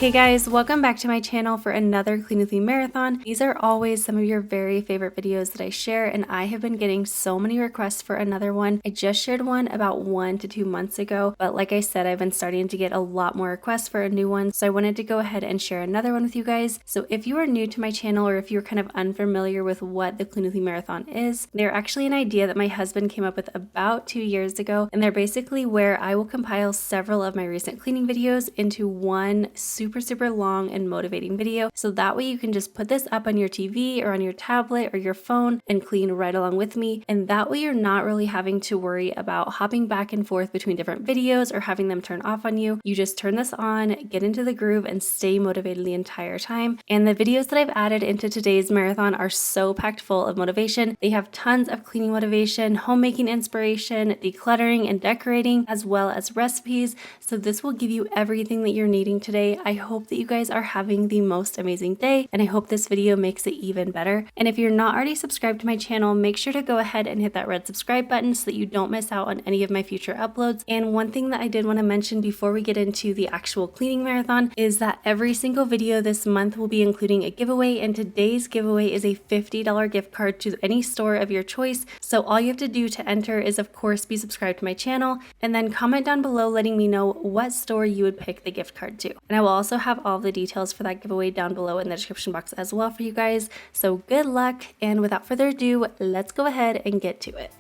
Hey guys, welcome back to my channel for another Clean With Me marathon. These are always some of your very favorite videos that I share, and I have been getting so many requests for another one. I just shared one about 1 to 2 months ago, but like I said, I've been starting to get a lot more requests for a new one, so I wanted to go ahead and share another one with you guys. So if you are new to my channel, or if you're kind of unfamiliar with what the Clean With Me marathon is, they're actually an idea that my husband came up with about 2 years ago, and they're basically where I will compile several of my recent cleaning videos into one super long and motivating video, so that way you can just put this up on your TV or on your tablet or your phone and clean right along with me, and that way you're not really having to worry about hopping back and forth between different videos or having them turn off on you. You just turn this on, get into the groove, and stay motivated the entire time. And the videos that I've added into today's marathon are so packed full of motivation. They have tons of cleaning motivation, homemaking inspiration, decluttering and decorating, as well as recipes. So this will give you everything that you're needing today. I hope that you guys are having the most amazing day, and I hope this video makes it even better. And if you're not already subscribed to my channel, make sure to go ahead and hit that red subscribe button so that you don't miss out on any of my future uploads. And one thing that I did want to mention before we get into the actual cleaning marathon is that every single video this month will be including a giveaway, and today's giveaway is a $50 gift card to any store of your choice. So all you have to do to enter is, of course, be subscribed to my channel and then comment down below letting me know what store you would pick the gift card to. And I will also have all the details for that giveaway down below in the description box as well for you guys. So good luck, and without further ado, let's go ahead and get to it.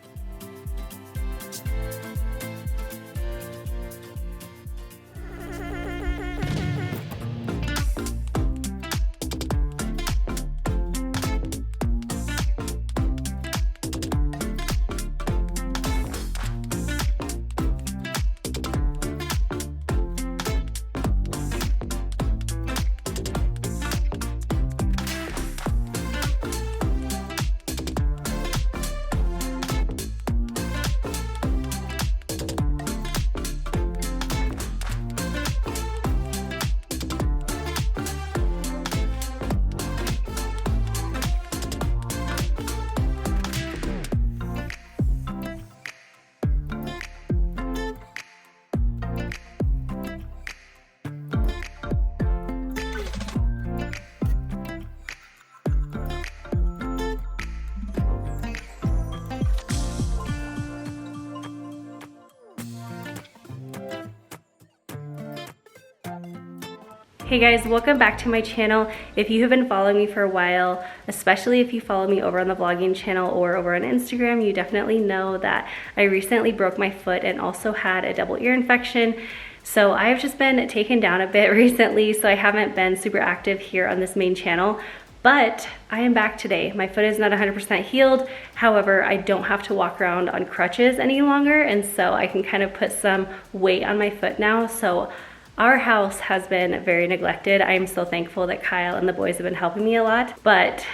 Hey guys, welcome back to my channel. If you have been following me for a while, especially if you follow me over on the vlogging channel or over on Instagram, you definitely know that I recently broke my foot and also had a double ear infection. So I've just been taken down a bit recently, so I haven't been super active here on this main channel. But I am back today. My foot is not 100% healed. However, I don't have to walk around on crutches any longer, and so I can kind of put some weight on my foot now. So our house has been very neglected. I am so thankful that Kyle and the boys have been helping me a lot, but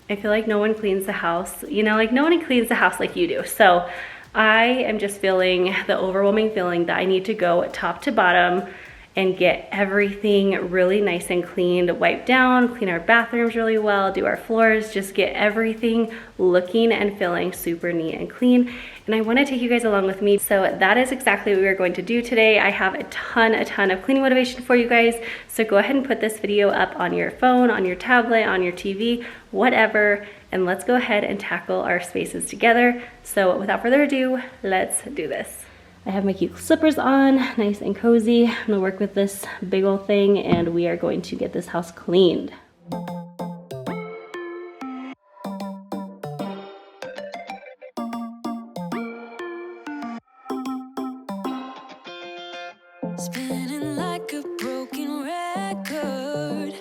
I feel like no one cleans the house. You know, like no one cleans the house like you do. So I am just feeling the overwhelming feeling that I need to go top to bottom and get everything really nice and cleaned, wipe down, clean our bathrooms really well, do our floors, just get everything looking and feeling super neat and clean. And I want to take you guys along with me. So that is exactly what we are going to do today. I have a ton of cleaning motivation for you guys. So go ahead and put this video up on your phone, on your tablet, on your TV, whatever, and let's go ahead and tackle our spaces together. So without further ado, let's do this. I have my cute slippers on, nice and cozy. I'm gonna work with this big old thing, and we are going to get this house cleaned. Spinning like a broken record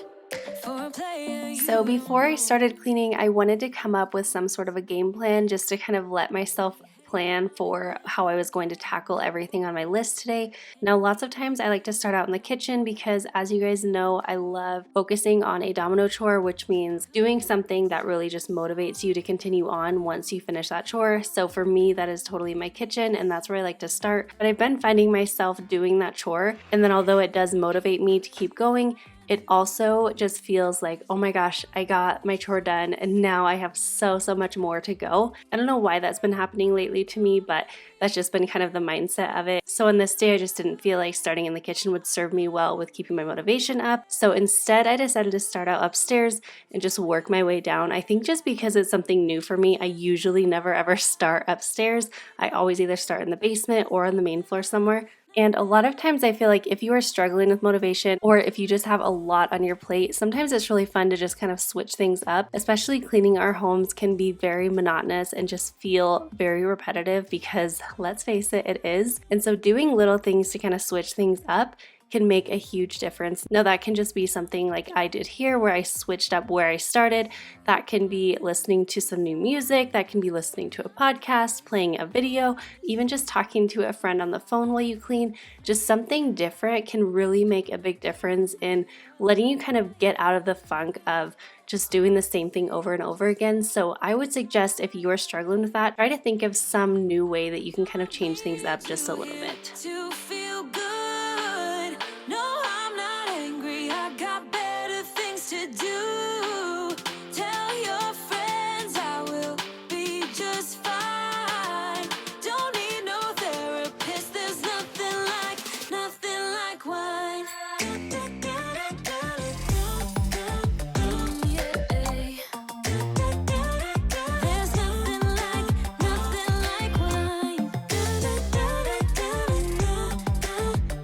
for a player. So before I started cleaning, I wanted to come up with some sort of a game plan just to kind of let myself plan for how I was going to tackle everything on my list today. Now, lots of times I like to start out in the kitchen because, as you guys know, I love focusing on a domino chore, which means doing something that really just motivates you to continue on once you finish that chore. So for me, that is totally my kitchen, and that's where I like to start. But I've been finding myself doing that chore, and then although it does motivate me to keep going, it also just feels like, oh my gosh, I got my chore done and now I have so much more to go. I don't know why that's been happening lately to me, but that's just been kind of the mindset of it. So on this day, I just didn't feel like starting in the kitchen would serve me well with keeping my motivation up. So instead, I decided to start out upstairs and just work my way down. I think just because it's something new for me, I usually never ever start upstairs. I always either start in the basement or on the main floor somewhere. And a lot of times I feel like if you are struggling with motivation or if you just have a lot on your plate, sometimes it's really fun to just kind of switch things up. Especially cleaning our homes can be very monotonous and just feel very repetitive because let's face it, it is. And so doing little things to kind of switch things up can make a huge difference. Now that can just be something like I did here where I switched up where I started. That can be listening to some new music, that can be listening to a podcast, playing a video, even just talking to a friend on the phone while you clean. Just something different can really make a big difference in letting you kind of get out of the funk of just doing the same thing over and over again. So I would suggest if you are struggling with that, try to think of some new way that you can kind of change things up just a little bit. To feel good. No, I'm not angry. I got better things to do. Tell your friends I will be just fine. Don't need no therapist. There's nothing like wine. There's nothing like wine.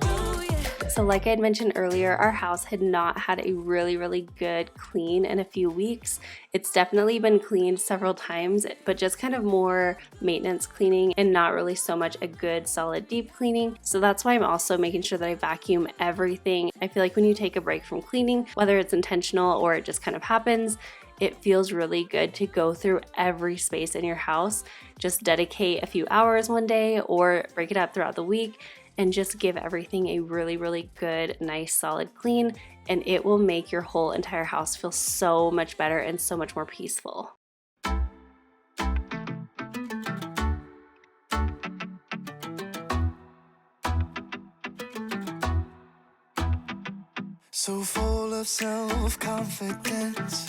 Oh yeah. So like I had mentioned earlier, our house had not had a really good clean in a few weeks. It's definitely been cleaned several times, but just kind of more maintenance cleaning and not really so much a good solid deep cleaning. So that's why I'm also making sure that I vacuum everything. I feel like when you take a break from cleaning, whether it's intentional or it just kind of happens, it feels really good to go through every space in your house. Just dedicate a few hours one day or break it up throughout the week and just give everything a really good, nice, solid clean, and it will make your whole entire house feel so much better and so much more peaceful. So full of self-confidence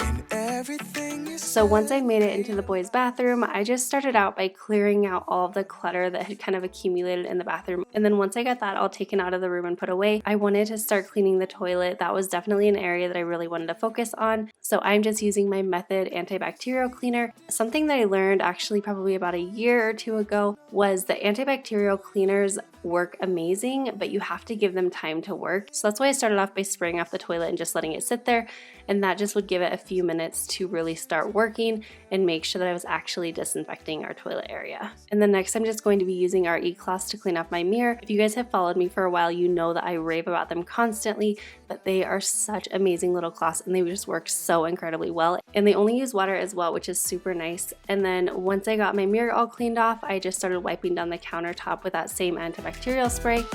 in everything you So once I made it into the boys' bathroom, I just started out by clearing out all of the clutter that had kind of accumulated in the bathroom. And then once I got that all taken out of the room and put away, I wanted to start cleaning the toilet. That was definitely an area that I really wanted to focus on. So I'm just using my Method antibacterial cleaner. Something that I learned actually probably about a year or two ago was that antibacterial cleaners work amazing, but you have to give them time to work. So that's why I started off by spraying off the toilet and just letting it sit there. And that just would give it a few minutes to really start working and make sure that I was actually disinfecting our toilet area. And then next I'm just going to be using our e-cloths to clean off my mirror. If you guys have followed me for a while, you know that I rave about them constantly, but they are such amazing little cloths and they just work so incredibly well. And they only use water as well, which is super nice. And then once I got my mirror all cleaned off, I just started wiping down the countertop with that same antibacterial spray.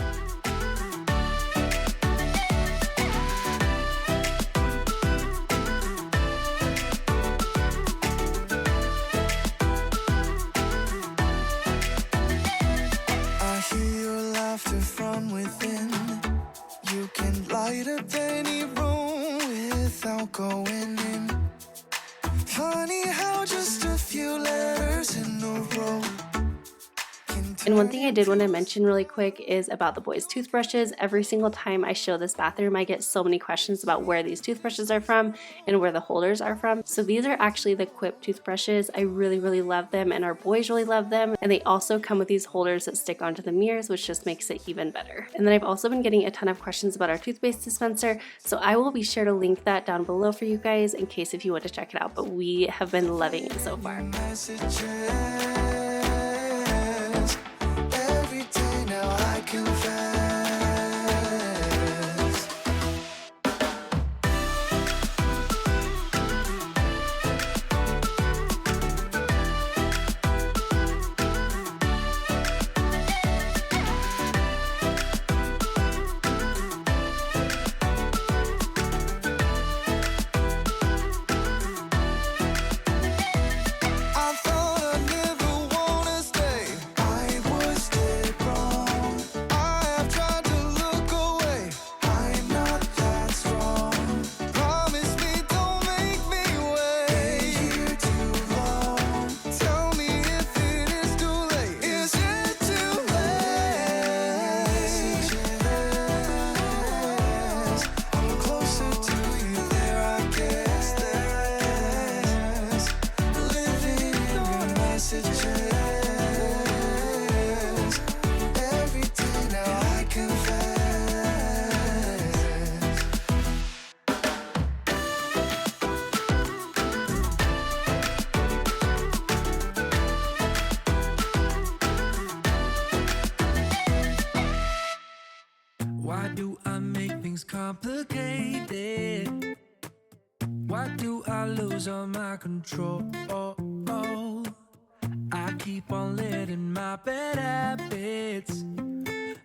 from within. You can light up any room without going in. Funny how just a few letters in a row. And one thing I did want to mention really quick is about the boys' toothbrushes. Every single time I show this bathroom, I get so many questions about where these toothbrushes are from and where the holders are from. So these are actually the Quip toothbrushes. I really love them and our boys really love them. And they also come with these holders that stick onto the mirrors, which just makes it even better. And then I've also been getting a ton of questions about our toothpaste dispenser. So I will be sure to link that down below for you guys in case if you want to check it out. But we have been loving it so far. Why do I make things complicated? Why do I lose all my control? I keep on letting my bad habits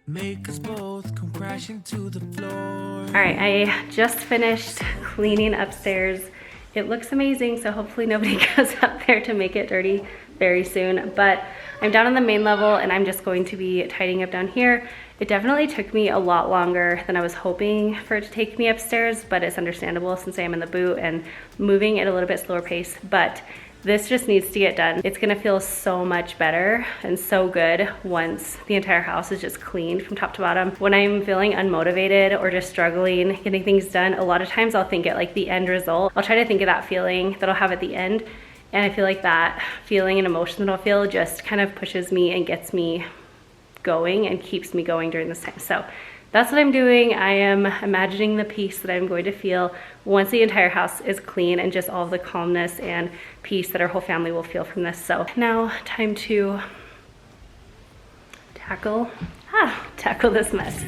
make us both come crashing to the floor. All right, I just finished cleaning upstairs. It looks amazing, so hopefully nobody goes up there to make it dirty very soon. But I'm down on the main level and I'm just going to be tidying up down here. It definitely took me a lot longer than I was hoping for it to take me upstairs, but it's understandable since I am in the boot and moving at a little bit slower pace. But this just needs to get done. It's gonna feel so much better and so good once the entire house is just cleaned from top to bottom. When I'm feeling unmotivated or just struggling getting things done, a lot of times I'll think at like the end result. I'll try to think of that feeling that I'll have at the end. And I feel like that feeling and emotion that I'll feel just kind of pushes me and gets me going and keeps me going during this time. So that's what I'm doing. I am imagining the peace that I'm going to feel once the entire house is clean and just all of the calmness and peace that our whole family will feel from this. So now time to tackle this mess.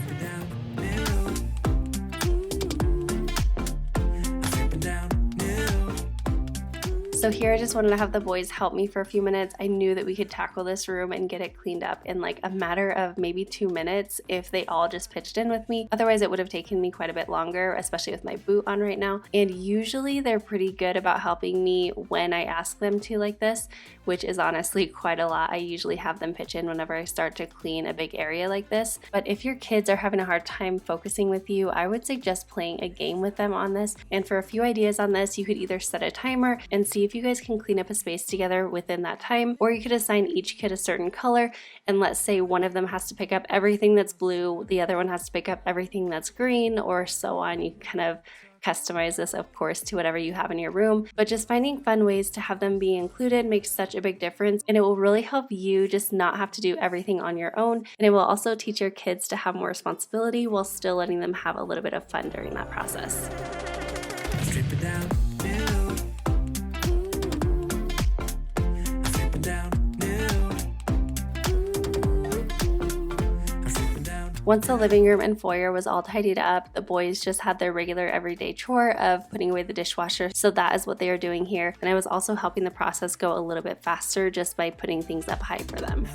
So here I just wanted to have the boys help me for a few minutes. I knew that we could tackle this room and get it cleaned up in like a matter of maybe 2 minutes if they all just pitched in with me. Otherwise it would have taken me quite a bit longer, especially with my boot on right now. And usually they're pretty good about helping me when I ask them to like this, which is honestly quite a lot. I usually have them pitch in whenever I start to clean a big area like this. But if your kids are having a hard time focusing with you, I would suggest playing a game with them on this. And for a few ideas on this, you could either set a timer and see if you guys can clean up a space together within that time, or you could assign each kid a certain color, and let's say one of them has to pick up everything that's blue, the other one has to pick up everything that's green, or so on. You kind of customize this, of course, to whatever you have in your room, but just finding fun ways to have them be included makes such a big difference, and it will really help you just not have to do everything on your own, and it will also teach your kids to have more responsibility while still letting them have a little bit of fun during that process. Strip it down. Once the living room and foyer was all tidied up, the boys just had their regular everyday chore of putting away the dishwasher, so that is what they are doing here. And I was also helping the process go a little bit faster just by putting things up high for them.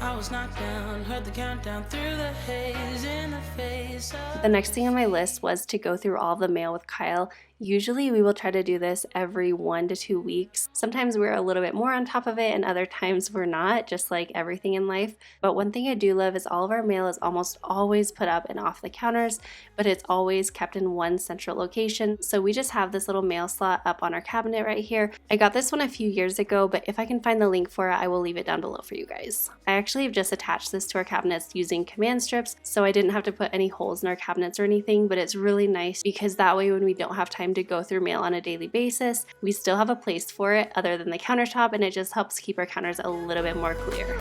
I was knocked down, heard the countdown through the haze in the face of... The next thing on my list was to go through all of the mail with Kyle. Usually we will try to do this every 1 to 2 weeks. Sometimes we're a little bit more on top of it and other times we're not, just like everything in life. But one thing I do love is all of our mail is almost always put up and off the counters, but it's always kept in one central location. So we just have this little mail slot up on our cabinet right here. I got this one a few years ago, but if I can find the link for it, I will leave it down below for you guys. I actually have just attached this to our cabinets using command strips, so I didn't have to put any holes in our cabinets or anything, but it's really nice because that way when we don't have time to go through mail on a daily basis, we still have a place for it other than the countertop, and it just helps keep our counters a little bit more clear.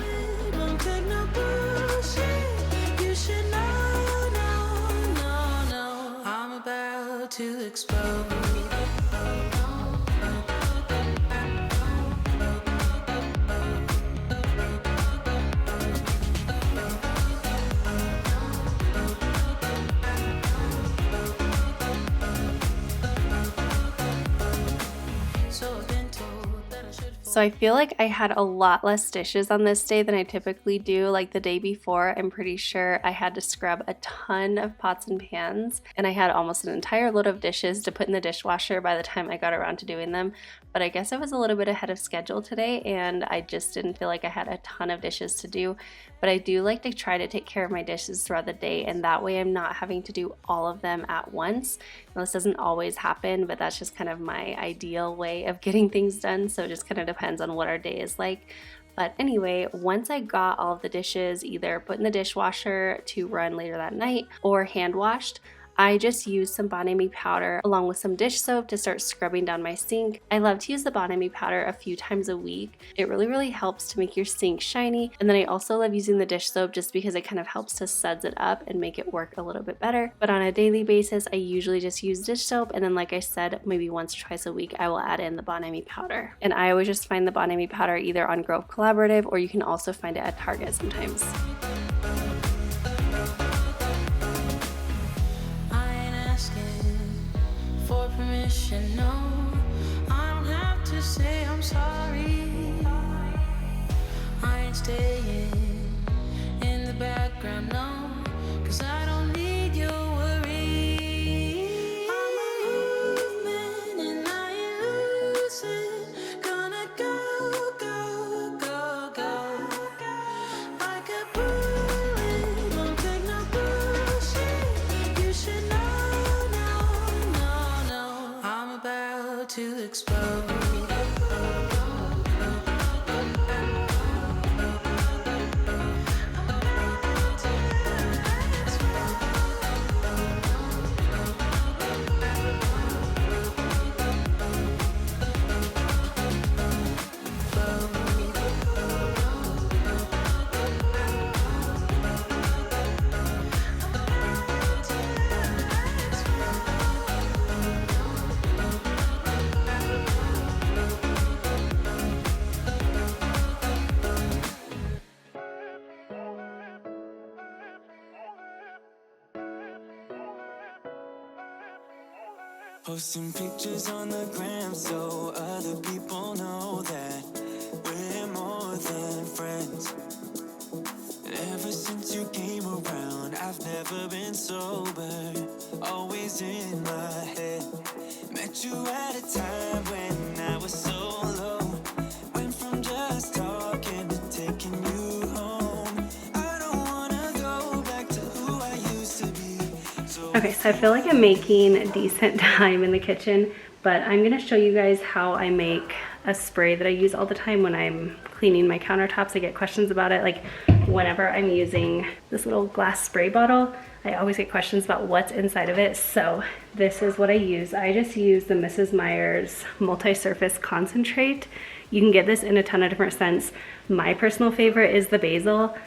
Don't take no bullshit. You should know, no. I'm about to explode. So I feel like I had a lot less dishes on this day than I typically do. Like the day before, I'm pretty sure I had to scrub a ton of pots and pans, and I had almost an entire load of dishes to put in the dishwasher by the time I got around to doing them. But I guess I was a little bit ahead of schedule today, and I just didn't feel like I had a ton of dishes to do. but I do like to try to take care of my dishes throughout the day, and that way I'm not having to do all of them at once. Now, this doesn't always happen, but that's just kind of my ideal way of getting things done, so it just kind of depends on what our day is like. But anyway, once I got all of the dishes either put in the dishwasher to run later that night or hand washed, I just used some Bon Ami powder along with some dish soap to start scrubbing down my sink. I love to use the Bon Ami powder a few times a week. It really helps to make your sink shiny. And then I also love using the dish soap just because it kind of helps to suds it up and make it work a little bit better. But on a daily basis, I usually just use dish soap. And then like I said, maybe once or twice a week, I will add in the Bon Ami powder. And I always just find the Bon Ami powder either on Grove Collaborative, or you can also find it at Target sometimes. No, I don't have to say I'm sorry. I ain't staying in the background, no, 'cause I don't need your worry. I'm a movement and I ain't losing. Gonna go, go, go, go. Like a bullet, won't take no bullshit. You should know, no, I'm about to explode. Posting pictures on the gram so other people know that we're more than friends. And ever since you came around, I've never been sober, always in my head. Met you at a time when I was so low, went from just talking to taking you home. I don't wanna go back to who I used to be. Okay, so I feel like I'm making decent time in the kitchen, but I'm gonna show you guys how I make a spray that I use all the time when I'm cleaning my countertops. I get questions about it, like whenever I'm using this little glass spray bottle, I always get questions about what's inside of it. So this is what I use. I just use the Mrs. Meyer's multi-surface concentrate. You can get this in a ton of different scents. My personal favorite is the basil.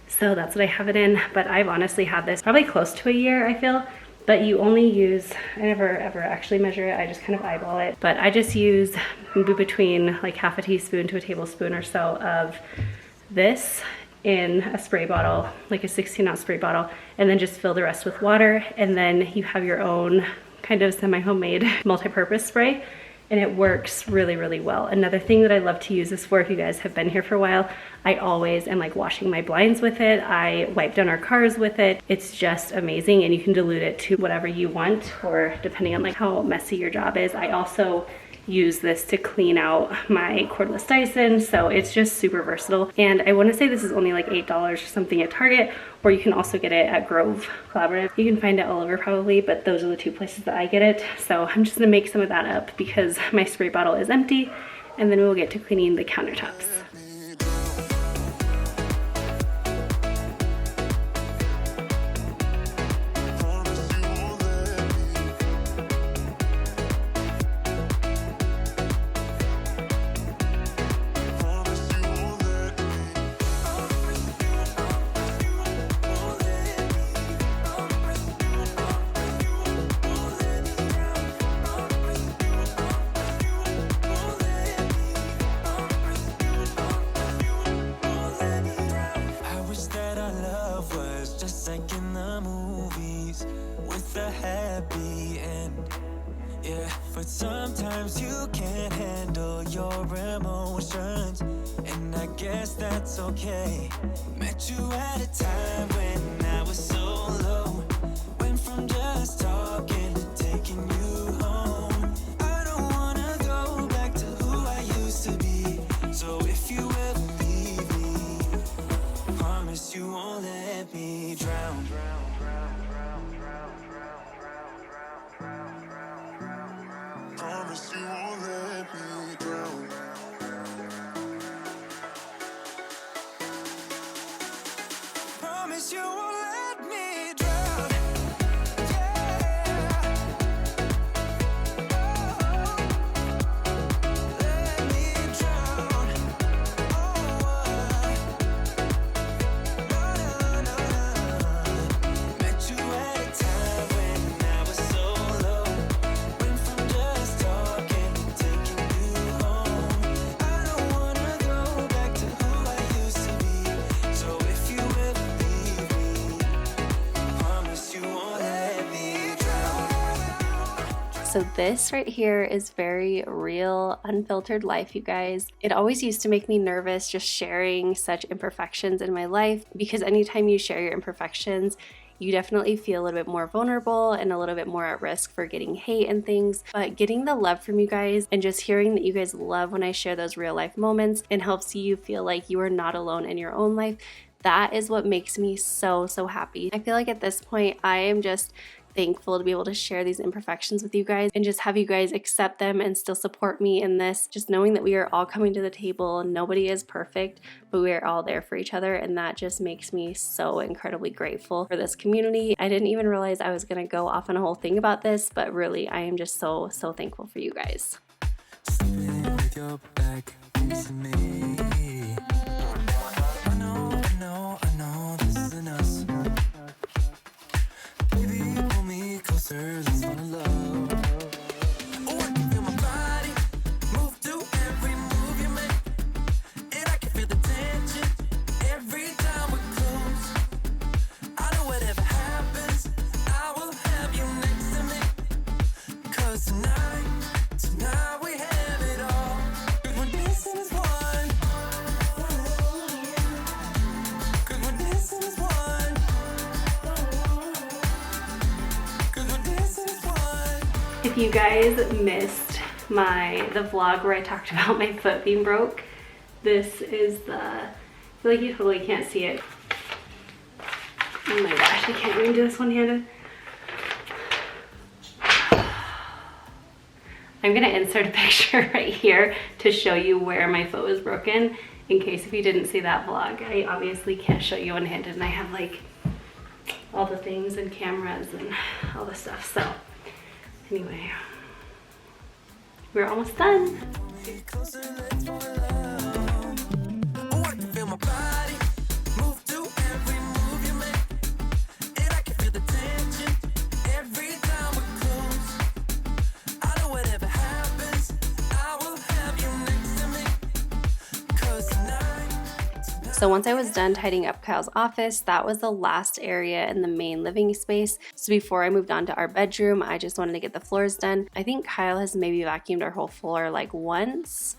So that's what I have it in, but I've honestly had this probably close to a year, I feel. But you only use, I never ever actually measure it, I just kind of eyeball it. But I just use between like half a teaspoon to a tablespoon or so of this in a spray bottle, like a 16-ounce spray bottle, and then just fill the rest with water. And then you have your own kind of semi-homemade multi-purpose spray. And it works really well. Another thing that I love to use this for, if you guys have been here for a while, I always am like washing my blinds with it. I wipe down our cars with it. It's just amazing, and you can dilute it to whatever you want, or depending on like how messy your job is. I also use this to clean out my cordless Dyson, so it's just super versatile. And I want to say this is only like $8 or something at Target, or you can also get it at Grove Collaborative. You can find it all over probably, but those are the two places that I get it. So I'm just gonna make some of that up because my spray bottle is empty, and then we'll get to cleaning the countertops. But sometimes you can't handle your emotions, and I guess that's okay. Met you at a time when I was so low, went from just talking to taking you home. I don't wanna go back to who I used to be, so if you ever leave me, promise won't let me drown. Promise you won't let me drown. Promise you won't let me drown. Yeah. Oh, let me drown. Oh, no, no, no. Met you at a time when I was so low. Went from just talking to taking you home. I don't wanna go back to who I used to be. So if you ever leave me, promise you won't let me drown. So this right here is very real, unfiltered life, you guys. It always used to make me nervous just sharing such imperfections in my life, because anytime you share your imperfections, you definitely feel a little bit more vulnerable and a little bit more at risk for getting hate and things. But getting the love from you guys and just hearing that you guys love when I share those real life moments and helps you feel like you are not alone in your own life, that is what makes me so happy. I feel like at this point, I am just thankful to be able to share these imperfections with you guys and just have you guys accept them and still support me in this. Just knowing that we are all coming to the table. Nobody is perfect, but we are all there for each other. And that just makes me so incredibly grateful for this community. I didn't even realize I was going to go off on a whole thing about this, but really, I am just so thankful for you guys. Sleeping with your back facing me. I know, this isn't us. Baby, pull me closer, let's fall in love. Oh, I can feel my body move to every move you make. And I can feel the tension every time we're close. I know whatever happens, I will have you next to me. 'Cause tonight we have it all. 'Cause we're dancing as one. 'Cause we're dancing as one. 'Cause we're dancing as one. If you guys missed the vlog where I talked about my foot being broke, this is I feel like you totally can't see it. Oh my gosh, I can't even do this one-handed. I'm gonna insert a picture right here to show you where my foot was broken, in case if you didn't see that vlog. I obviously can't show you one-handed, and I have like all the things and cameras and all the stuff. So anyway, we're almost done. Get closer, let's fall in love. Oh, I can feel my body move to every move you make. And I can feel the tension every time we're close. I know whatever happens, I will have you next to me. 'Cause tonight. So once I was done tidying up Kyle's office, that was the last area in the main living space. So before I moved on to our bedroom, I just wanted to get the floors done. I think Kyle has maybe vacuumed our whole floor like once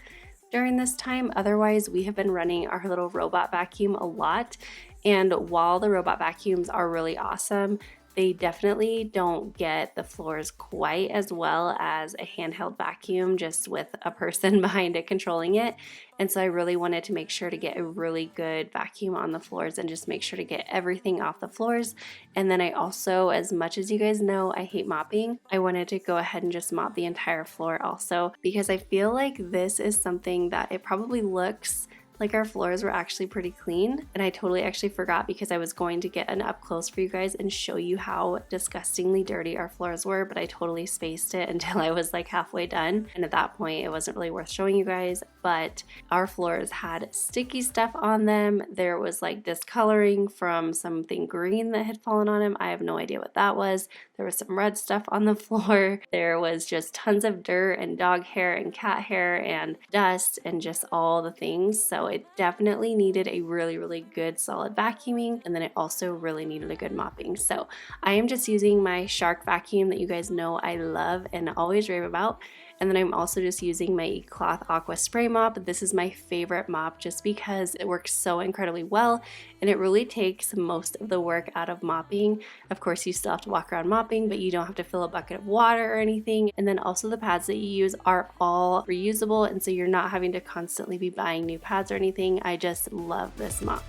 during this time. Otherwise, we have been running our little robot vacuum a lot. And while the robot vacuums are really awesome, they definitely don't get the floors quite as well as a handheld vacuum just with a person behind it controlling it. And so I really wanted to make sure to get a really good vacuum on the floors and just make sure to get everything off the floors. And then I also, as much as you guys know, I hate mopping, I wanted to go ahead and just mop the entire floor also, because I feel like this is something that it probably looks like our floors were actually pretty clean, and I totally actually forgot, because I was going to get an up close for you guys and show you how disgustingly dirty our floors were, but I totally spaced it until I was like halfway done, and at that point it wasn't really worth showing you guys. But our floors had sticky stuff on them. There was like discoloring from something green that had fallen on them. I have no idea what that was. There was some red stuff on the floor. There was just tons of dirt and dog hair and cat hair and dust and just all the things. So it definitely needed a really good solid vacuuming, and then it also really needed a good mopping. So I am just using my Shark vacuum that you guys know I love and always rave about. And then I'm also just using my Cloth Aqua Spray Mop. This is my favorite mop just because it works so incredibly well, and it really takes most of the work out of mopping. Of course, you still have to walk around mopping, but you don't have to fill a bucket of water or anything. And then also the pads that you use are all reusable, and so you're not having to constantly be buying new pads or anything. I just love this mop.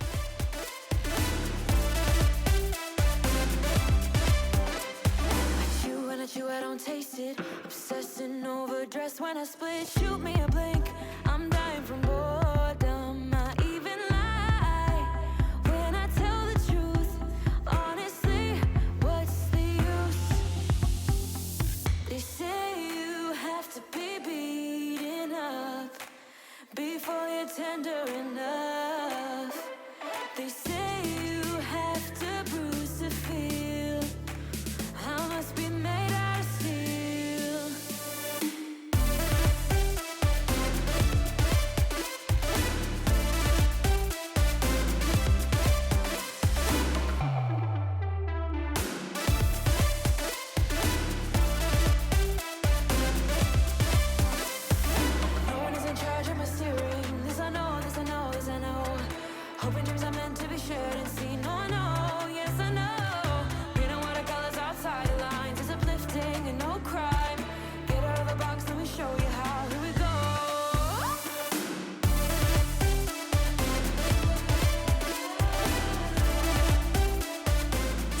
a split, shoot me a blink. I'm dying from boredom. I even lie when I tell the truth. Honestly, what's the use? They say you have to be beaten up before you're tender enough. They say you have to bruise to feel. I must be made out of steel. No one is in charge of my steering. This I know, this I know, this I know. Hoping dreams are meant to be shared and seen. No, I know, yes I know. Reading watercolors outside the lines is uplifting and no crime. Get out of the box, let me show you how. Here we go.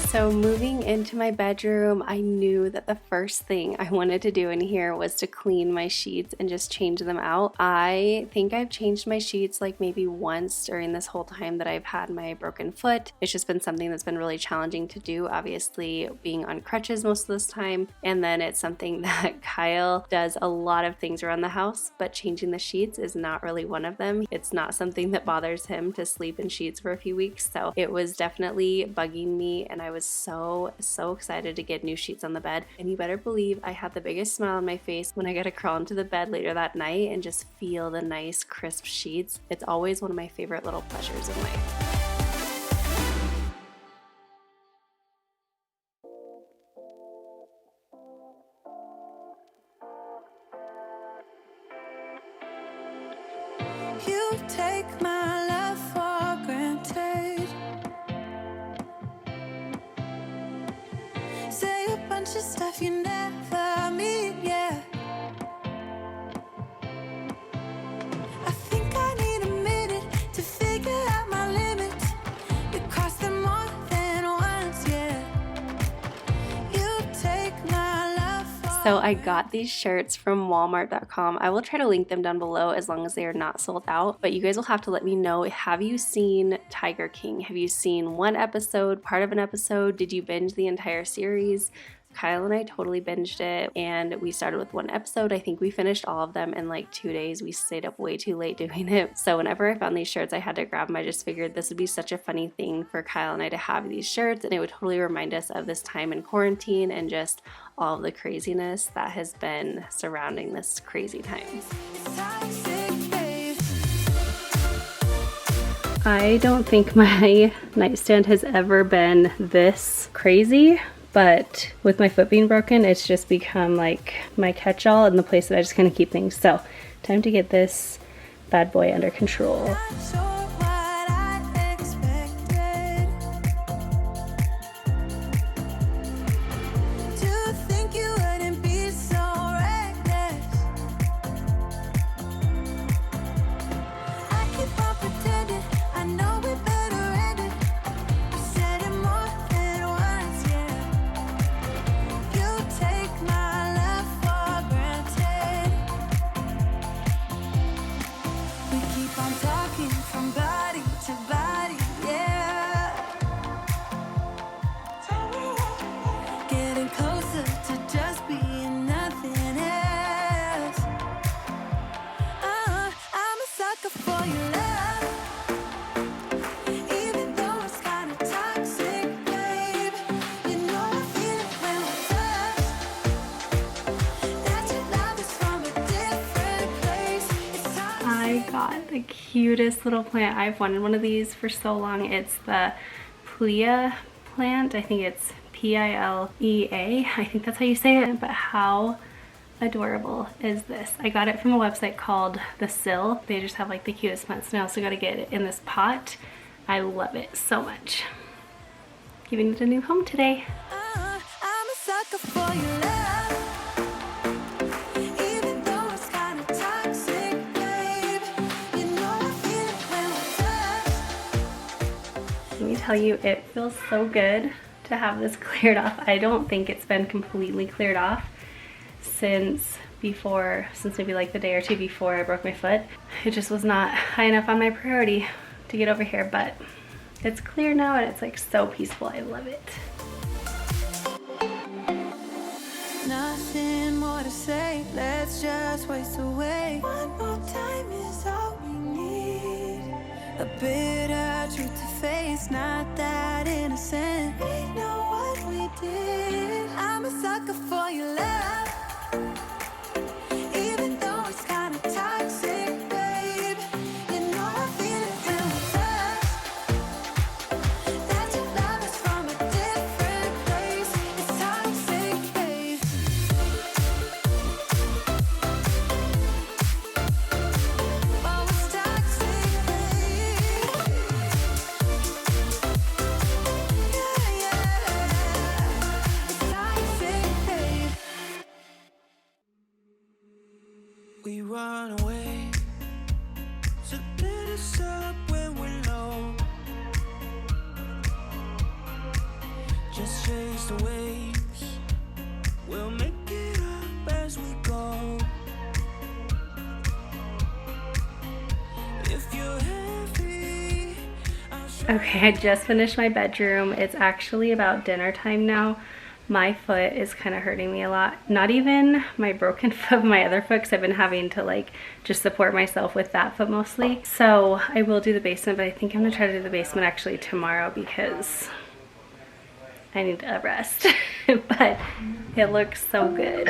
So moving into my bedroom, I knew that the first thing I wanted to do in here was to clean my sheets and just change them out. I think I've changed my sheets like maybe once during this whole time that I've had my broken foot. It's just been something that's been really challenging to do, obviously being on crutches most of this time. And then it's something that Kyle does a lot of things around the house, but changing the sheets is not really one of them. It's not something that bothers him to sleep in sheets for a few weeks. So it was definitely bugging me, and I was so excited to get new sheets on the bed. And you better believe I had the biggest smile on my face when I got to crawl into the bed later that night and just feel the nice crisp sheets. It's always one of my favorite little pleasures in life. You take my love for granted. Say a bunch of stuff you never mean, yeah. I think I need a minute to figure out my limits. You cross them more than once, yeah. You take my love for So I got these shirts from walmart.com. I will try to link them down below as long as they are not sold out, but you guys will have to let me know, have you seen Tiger King? Have you seen one episode, part of an episode? Did you binge the entire series? Kyle and I totally binged it, and we started with one episode. I think we finished all of them in like 2 days. We stayed up way too late doing it. So whenever I found these shirts, I had to grab them. I just figured this would be such a funny thing for Kyle and I to have these shirts, and it would totally remind us of this time in quarantine and just all of the craziness that has been surrounding this crazy time. toxic, babe. I don't think my nightstand has ever been this crazy, but with my foot being broken, it's just become like my catch-all and the place that I just kind of keep things. So, time to get this bad boy under control. Not sure what I expected. To think you wouldn't be so reckless. I keep on pretending I know we better end it. I said it more than once, yeah. You take my love for granted. We keep on talking from body to body, yeah. Getting closer to just being nothing else. I'm a sucker for your love. Even though it's kinda toxic, babe. You know I feel it when we touch. That your love is from a different place. It's toxic. I got the cutest little plant. I've wanted one of these for so long. It's the Plea plant. I think it's Pilea. I think that's how you say it, but how adorable is this? I got it from a website called The Sill. They just have like the cutest plants, and I also got to get it in this pot. I love it so much. Giving it a new home today. I'm a sucker for your love. Even though it's kinda toxic, babe. You know I feel it when we touch. Let me tell you, it feels so good to have this cleared off. I don't think it's been completely cleared off since before, since maybe like the day or two before I broke my foot. It just was not high enough on my priority to get over here, but it's clear now and it's like so peaceful. I love it. Nothing more to say, let's just waste away. One more time is all we need. A bitter truth to face, not that innocent. We know what we did. I'm a sucker for your love, even though it's kinda toxic, babe. You know I feel it when we touch. That your love is from a different place. It's toxic, babe. Oh, it's toxic, babe. Yeah, yeah. It's toxic, babe. We run away, so let us up when we're low. Just chase the waves, we'll make it up as we go. If you're heavy, I'll show. Okay, I just finished my bedroom. It's actually about dinner time now. My foot is kind of hurting me a lot. Not even my broken foot, my other foot, because I've been having to like just support myself with that foot mostly. So I will do the basement, but I think I'm gonna try to do the basement actually tomorrow because I need a rest. But it looks so good.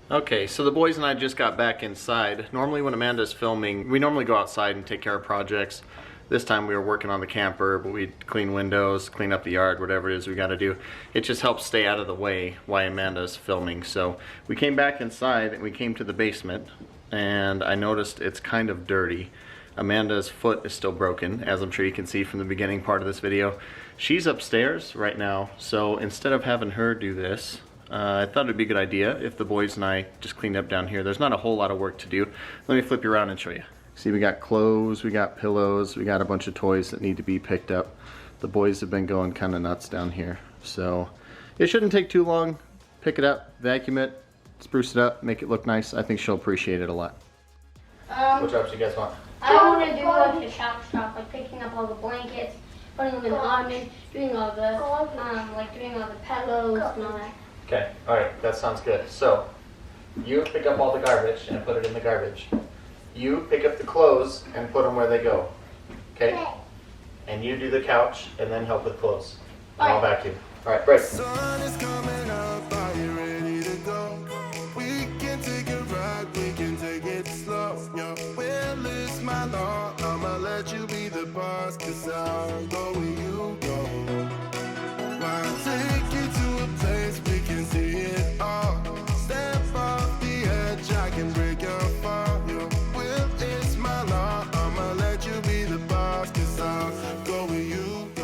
Okay, so the boys and I just got back inside. Normally when Amanda's filming, we normally go outside and take care of projects. This time we were working on the camper, but we'd clean windows, clean up the yard, whatever it is we gotta do. It just helps stay out of the way while Amanda's filming. So we came back inside and we came to the basement and I noticed it's kind of dirty. Amanda's foot is still broken, as I'm sure you can see from the beginning part of this video. She's upstairs right now, so instead of having her do this, I thought it'd be a good idea if the boys and I just cleaned up down here. There's not a whole lot of work to do. Let me flip you around and show you. See, we got clothes, we got pillows, we got a bunch of toys that need to be picked up. The boys have been going kind of nuts down here. So it shouldn't take too long. Pick it up, vacuum it, spruce it up, make it look nice. I think she'll appreciate it a lot. What jobs do you guys want? I want to do like the shop stuff, like picking up all the blankets, putting them in the ottoman, doing all the doing all the pillows and all that. Okay, alright, that sounds good. So, you pick up all the garbage and put it in the garbage. You pick up the clothes and put them where they go. Okay? And you do the couch and then help with clothes. And I'll vacuum. Alright, break. Sun is coming up, are you ready to go? We can take a ride, we can take it slow. Yo, well, it's my law, I'ma let you be the boss, 'cause I'll go where you go. I'll take you to a place we can see it all. Step off the edge, I can break your fall. Yo, well, it's my law, I'ma let you be the boss, 'cause I'll go where you go.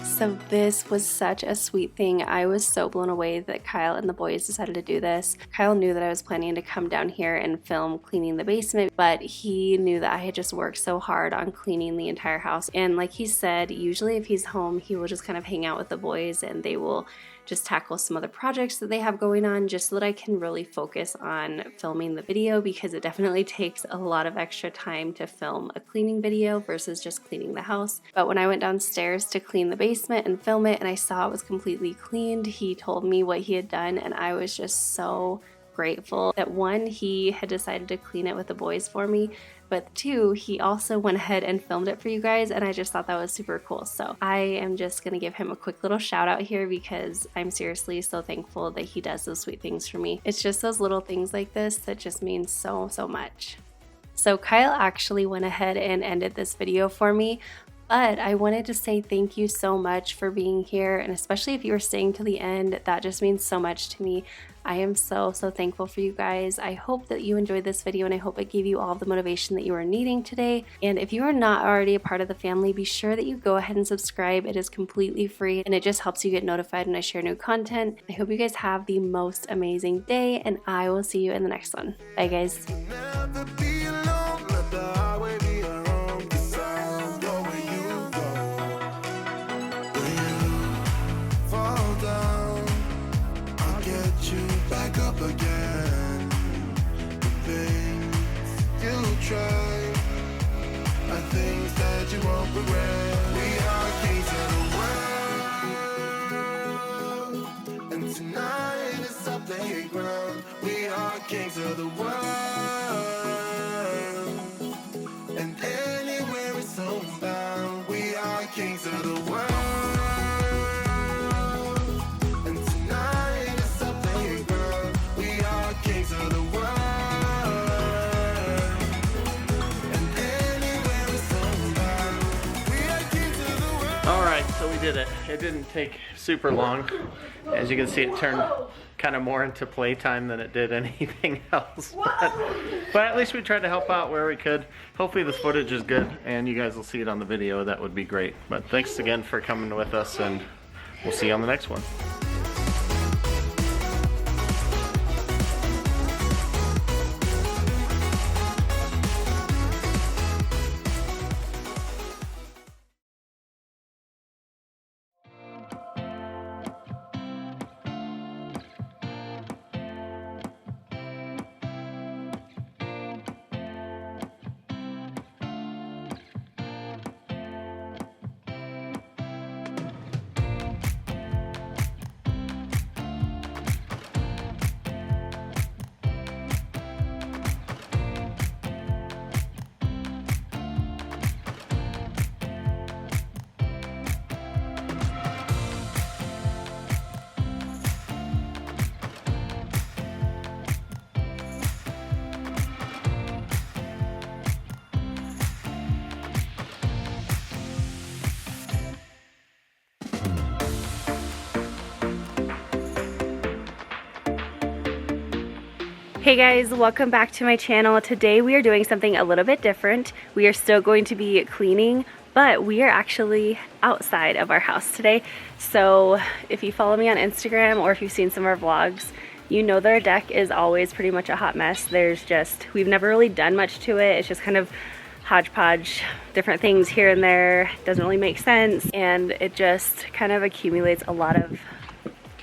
So this was such a sweet thing. I was so blown away that Kyle and the boys decided to do this. Kyle knew that I was planning to come down here and film cleaning the basement, but he knew that I had just worked so hard on cleaning the entire house. And like he said, usually if he's home, he will just kind of hang out with the boys and they will just tackle some other projects that they have going on just so that I can really focus on filming the video, because it definitely takes a lot of extra time to film a cleaning video versus just cleaning the house. But when I went downstairs to clean the basement and film it and I saw it was completely cleaned, he told me what he had done and I was just so grateful that one, he had decided to clean it with the boys for me, but two, he also went ahead and filmed it for you guys and I just thought that was super cool. So I am just gonna give him a quick little shout out here because I'm seriously so thankful that he does those sweet things for me. It's just those little things like this that just means so much. So Kyle actually went ahead and ended this video for me, but I wanted to say thank you so much for being here, and especially if you were staying to the end, that just means so much to me. I am so thankful for you guys. I hope that you enjoyed this video and I hope it gave you all the motivation that you are needing today. And if you are not already a part of the family, be sure that you go ahead and subscribe. It is completely free and it just helps you get notified when I share new content. I hope you guys have the most amazing day and I will see you in the next one. Bye guys. Never be alone, let the highway be your home, 'cause I'll go where you go. When you fall down, I'll get you back up again. that you won't regret. We are kings of the world, and tonight is our playground. We are kings of the world, and anywhere is homebound. We are kings of the world. Alright, so we did it. It didn't take super long. As you can see, it turned kind of more into playtime than it did anything else. But at least we tried to help out where we could. Hopefully this footage is good and you guys will see it on the video. That would be great. But thanks again for coming with us, and we'll see you on the next one. Hey guys, welcome back to my channel. Today we are doing something a little bit different. We are still going to be cleaning, but we are actually outside of our house today. So if you follow me on Instagram or if you've seen some of our vlogs, you know that our deck is always pretty much a hot mess. We've never really done much to it. It's just kind of hodgepodge, different things here and there. Doesn't really make sense, and it just kind of accumulates a lot of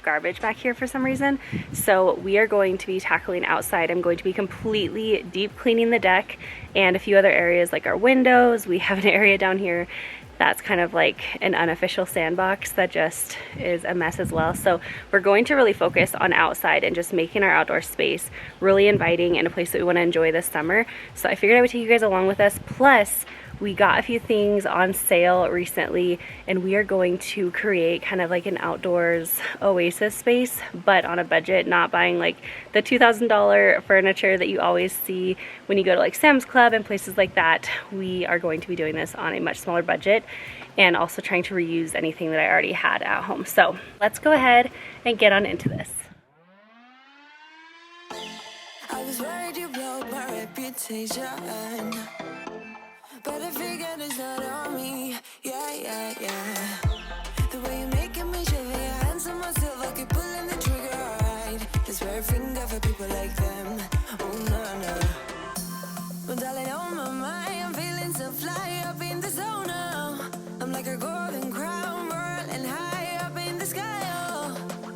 garbage back here for some reason. So we are going to be tackling outside. I'm going to be completely deep cleaning the deck and a few other areas like our windows. We have an area down here that's kind of like an unofficial sandbox that just is a mess as well. So we're going to really focus on outside and just making our outdoor space really inviting and a place that we want to enjoy this summer. So I figured I would take you guys along with us. Plus, we got a few things on sale recently, and we are going to create kind of like an outdoors oasis space, but on a budget, not buying like the $2,000 furniture that you always see when you go to like Sam's Club and places like that. We are going to be doing this on a much smaller budget and also trying to reuse anything that I already had at home. So let's go ahead and get on into this. I was worried you blow my reputation, but I figured it's not on me. Yeah. The way you're making me shiver, your hands on myself, I keep pulling the trigger, alright. This very finger for people like them. Oh no. Well, darling, on my mind, I'm feeling so fly up in the zone now. I'm like a golden crown, whirling high up in the sky. Oh,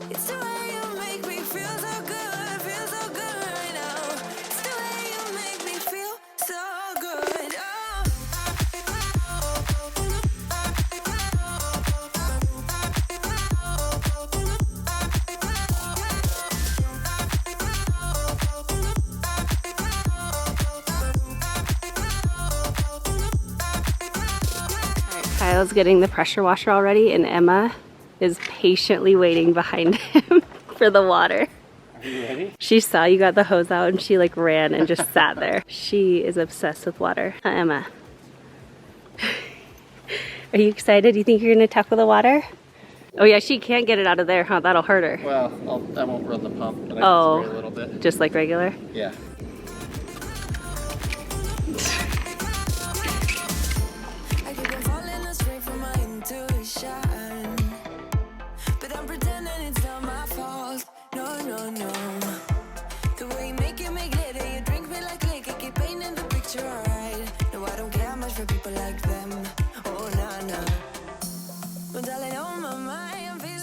it's the way you make me feel so good right now. It's the way you make me feel so good. Oh. Kyle's getting the pressure washer already, and Emma is patiently waiting behind him for the water. Are you ready? She saw you got the hose out and she like ran and just sat there. She is obsessed with water. Emma. Are you excited? Do you think you're gonna tackle the water? Oh yeah, she can't get it out of there, huh? That'll hurt her. Well, I won't run the pump, but I can spray a little bit. Just like regular? Yeah.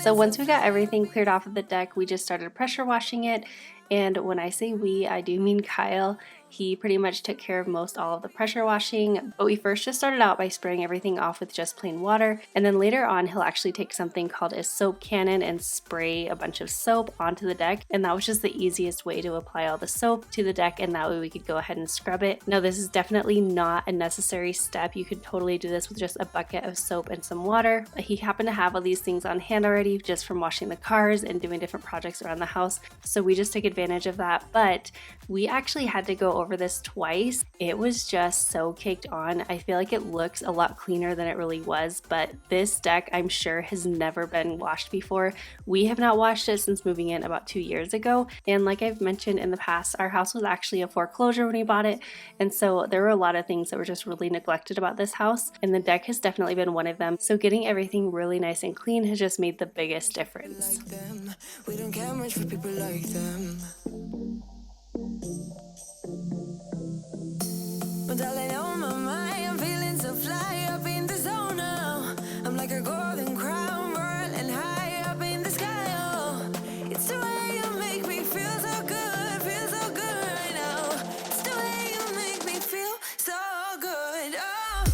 So once we got everything cleared off of the deck, we just started pressure washing it, And when I say we, I do mean Kyle. He pretty much took care of most all of the pressure washing, but we first just started out by spraying everything off with just plain water, and then later on he'll actually take something called a soap cannon and spray a bunch of soap onto the deck, and that was just the easiest way to apply all the soap to the deck, and that way we could go ahead and scrub it. Now this is definitely not a necessary step. You could totally do this with just a bucket of soap and some water. He happened to have all these things on hand already just from washing the cars and doing different projects around the house, so we just took advantage of that. But we actually had to go over this twice. It was just so caked on. I feel like it looks a lot cleaner than it really was, but this deck I'm sure has never been washed before. We have not washed it since moving in about 2 years ago, and like I've mentioned in the past, our house was actually a foreclosure when we bought it, and so there were a lot of things that were just really neglected about this house, and the deck has definitely been one of them. So getting everything really nice and clean has just made the biggest difference. Like them. We don't care much for people like them. But darling, on my mind, I'm feeling so fly up in the zone now. I'm like a golden crown, whirling high up in the sky. Oh, it's the way you make me feel so good right now. It's the way you make me feel so good. Oh.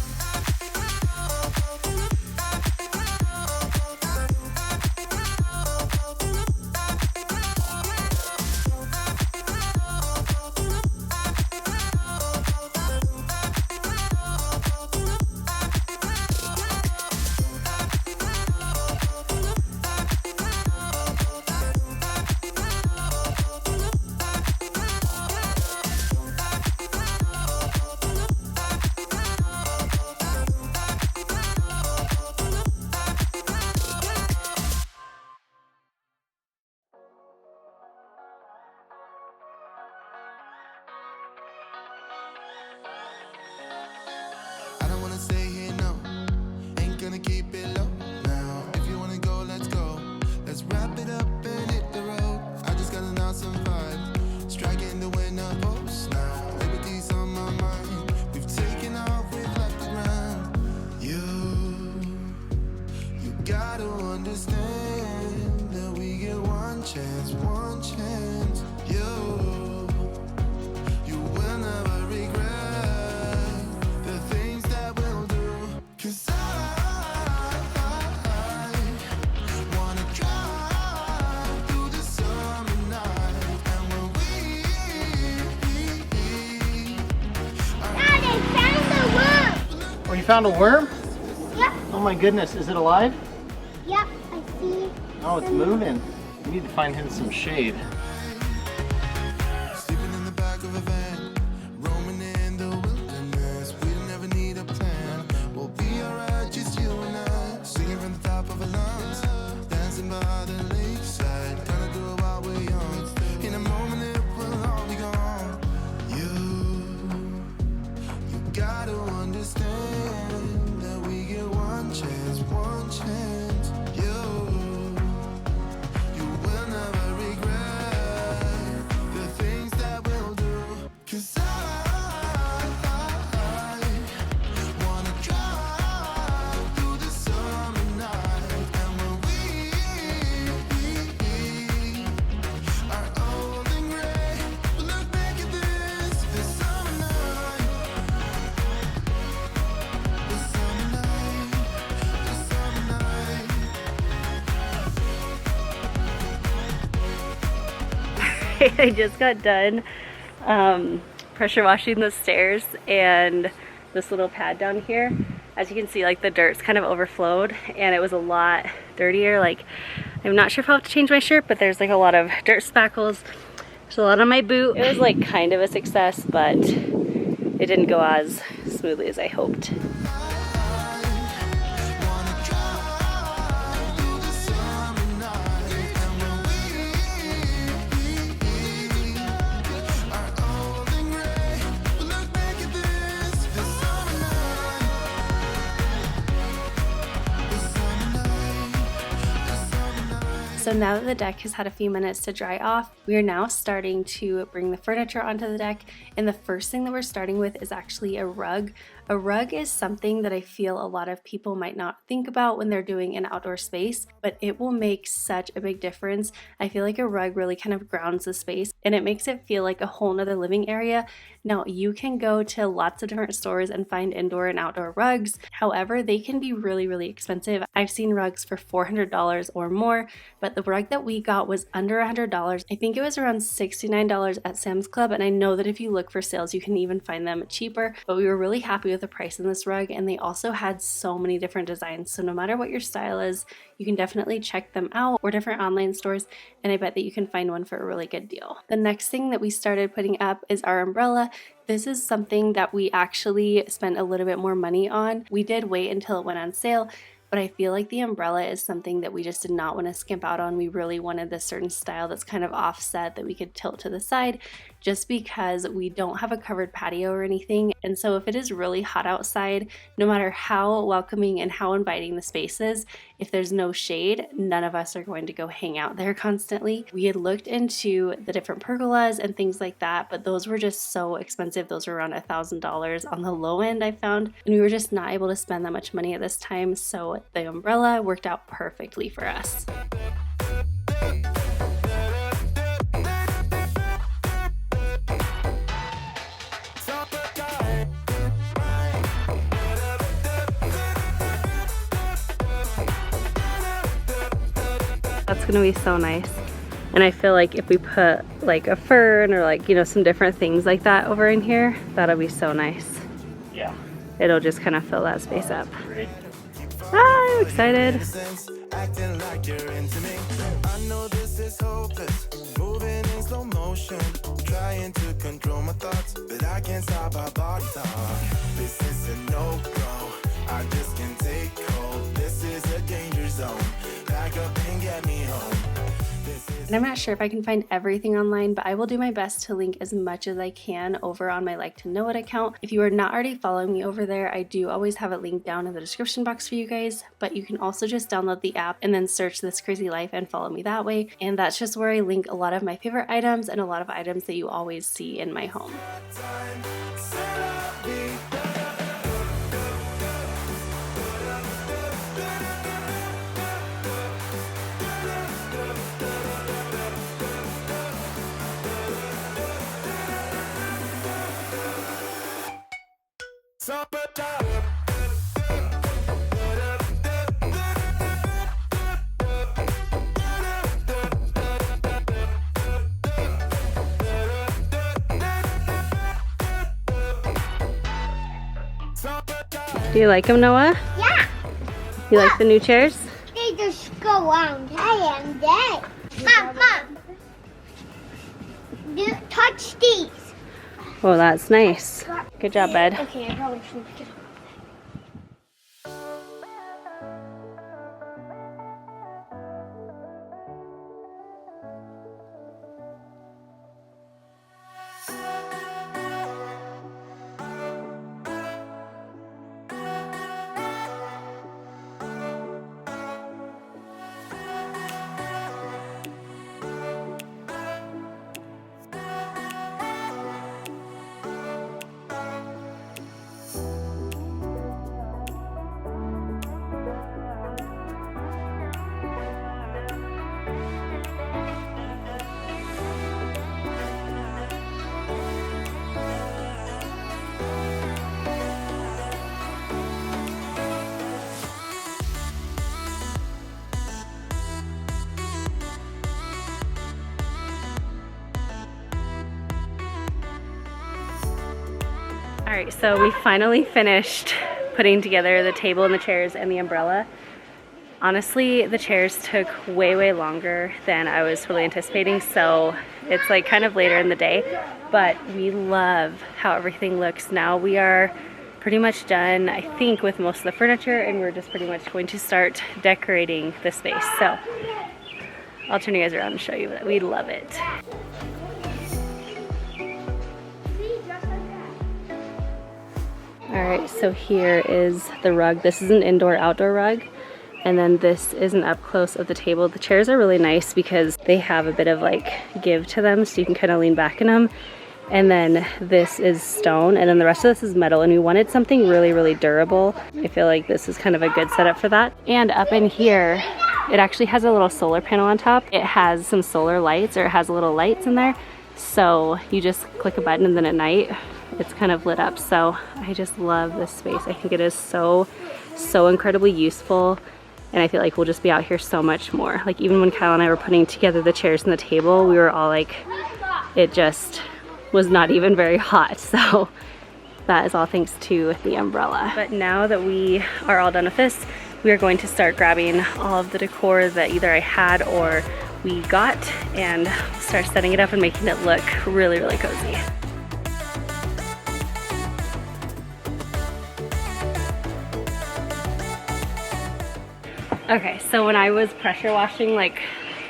I don't wanna stay here, no. Ain't gonna keep it low now. If you wanna go, let's go. Let's wrap it up and hit the road. I just got an awesome vibe. Striking the winner post now. Liberty's on my mind. We've taken off, we've left the ground. You gotta understand that we get one chance, one chance. You will never regret the things that we'll do. 'Cause I wanna drive through the summer night. And when we Daddy, found the worm. Oh, you found a worm? Yep, Oh my goodness, is it alive? yep, I see. Oh, it's moving. We need to find him some shade. sleeping in the back of a van, roaming in the wilderness. We don't ever need a plan. We'll be alright, just you and I. Singing from the top of our lungs, dancing by the lakeside. Gonna do it while we're young. In a moment it will all be gone. You gotta understand that we get one chance, one chance. You will never regret the things that we'll do. 'Cause I wanna drive through the summer night. And when we are old and gray, we'll look back at this summer night. The summer night, the summer night. I just got done pressure washing the stairs and this little pad down here. As you can see, like the dirt's kind of overflowed and it was a lot dirtier. Like, I'm not sure if I'll have to change my shirt, but there's like a lot of dirt spackles. There's a lot on my boot. It was like kind of a success, but it didn't go as smoothly as I hoped. Wanna drive through the summer night. And when we are old and gray, we'll look back at this summer night. The summer night, the summer night. So now that the deck has had a few minutes to dry off, we are now starting to bring the furniture onto the deck. And the first thing that we're starting with is actually a rug. A rug is something that I feel a lot of people might not think about when they're doing an outdoor space, but it will make such a big difference. I feel like a rug really kind of grounds the space and it makes it feel like a whole nother living area. Now, you can go to lots of different stores and find indoor and outdoor rugs. However, they can be really, really expensive. I've seen rugs for $400 or more, but the rug that we got was under $100. I think it was around $69 at Sam's Club, and I know that if you look for sales, you can even find them cheaper, but we were really happy with the price in this rug, and they also had so many different designs. So no matter what your style is, you can definitely check them out or different online stores, and I bet that you can find one for a really good deal. The next thing that we started putting up is our umbrella. This is something that we actually spent a little bit more money on. We did wait until it went on sale, but I feel like the umbrella is something that we just did not want to skimp out on. We really wanted this certain style that's kind of offset that we could tilt to the side, just because we don't have a covered patio or anything. And so if it is really hot outside, no matter how welcoming and how inviting the space is, if there's no shade, none of us are going to go hang out there constantly. We had looked into the different pergolas and things like that, but those were just so expensive. Those were around $1,000 on the low end, I found, and we were just not able to spend that much money at this time. So the umbrella worked out perfectly for us. That's gonna be so nice. And I feel like if we put like a fern or like, you know, some different things like that over in here, that'll be so nice. Yeah. It'll just kind of fill that space up. Great. Ah, I'm excited. Acting like you're into me. I know this is hopeless. Moving in slow motion. Trying to control my thoughts, but I can't stop our body talk. This is a no-go. I just can't take hold. This is a danger zone. Pack up and get me home. And I'm not sure if I can find everything online, but I will do my best to link as much as I can over on my Like to Know It account. If you are not already following me over there, I do always have it linked down in the description box for you guys, but you can also just download the app and then search This Crazy Life and follow me that way. And that's just where I link a lot of my favorite items and a lot of items that you always see in my home. Do you like them, Noah? Yeah. You like the new chairs? They just go on day and day. Mom. Touch these. Oh, that's nice. Good job, bud. Okay, I probably shouldn't get Alright, so we finally finished putting together the table and the chairs and the umbrella. Honestly, the chairs took way longer than I was totally anticipating, so it's like kind of later in the day, but we love how everything looks now. We are pretty much done, I think, with most of the furniture, and we're just pretty much going to start decorating the space. So I'll turn you guys around and show you that we love it. Alright, so here is the rug. This is an indoor-outdoor rug. And then this is an up close of the table. The chairs are really nice because they have a bit of like give to them, so you can kind of lean back in them. and then this is stone, and then the rest of this is metal, and we wanted something really, really durable. I feel like this is kind of a good setup for that. And up in here, it actually has a little solar panel on top. It has some solar lights, or it has little lights in there. So you just click a button and then at night, it's kind of lit up. So I just love this space. I think it is so incredibly useful. And I feel like we'll just be out here so much more. Like even when Kyle and I were putting together the chairs and the table, we were all like, it just was not even very hot. So that is all thanks to the umbrella. But now that we are all done with this, we are going to start grabbing all of the decor that either I had or we got and start setting it up and making it look really, really cozy. Okay, so when I was pressure washing like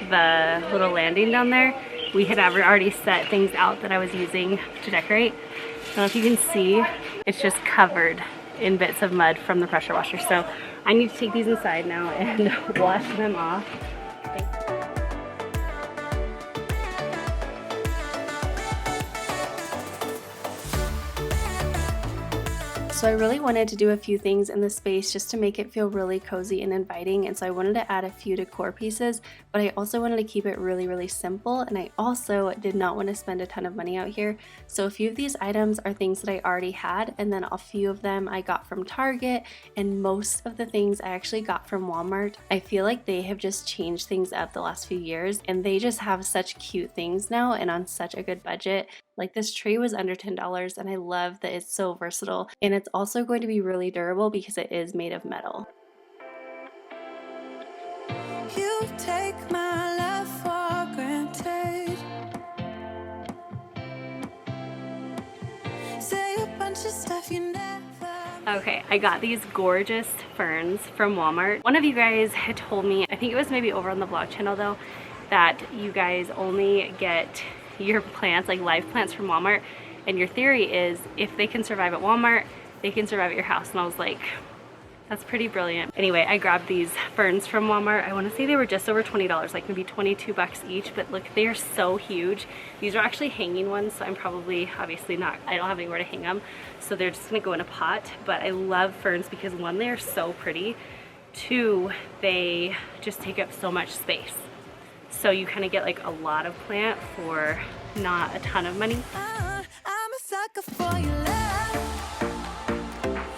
the little landing down there, we had already set things out that I was using to decorate. I don't know if you can see, it's just covered in bits of mud from the pressure washer. So I need to take these inside now and wash them off. So I really wanted to do a few things in the space just to make it feel really cozy and inviting, and so I wanted to add a few decor pieces, but I also wanted to keep it really, really simple, and I also did not want to spend a ton of money out here. So a few of these items are things that I already had, and then a few of them I got from Target, and most of the things I actually got from Walmart. I feel like they have just changed things up the last few years, and they just have such cute things now and on such a good budget. Like this tree was under $10, and I love that it's so versatile, and it's also going to be really durable because it is made of metal. You take my love for granted. Say a bunch of stuff you never. Okay, I got these gorgeous ferns from Walmart. One of you guys had told me, I think it was maybe over on the vlog channel though, that you guys only get your plants, like live plants, from Walmart, and your theory is if they can survive at Walmart, they can survive at your house. And I was like, that's pretty brilliant. Anyway, I grabbed these ferns from Walmart. I want to say they were just over $20, like maybe 22 bucks each, but look, they are so huge. These are actually hanging ones, so I'm probably, obviously not, I don't have anywhere to hang them, so they're just gonna go in a pot. But I love ferns because one, they are so pretty, two, they just take up so much space. So you kind of get like a lot of plant for not a ton of money. I'm a sucker for your love.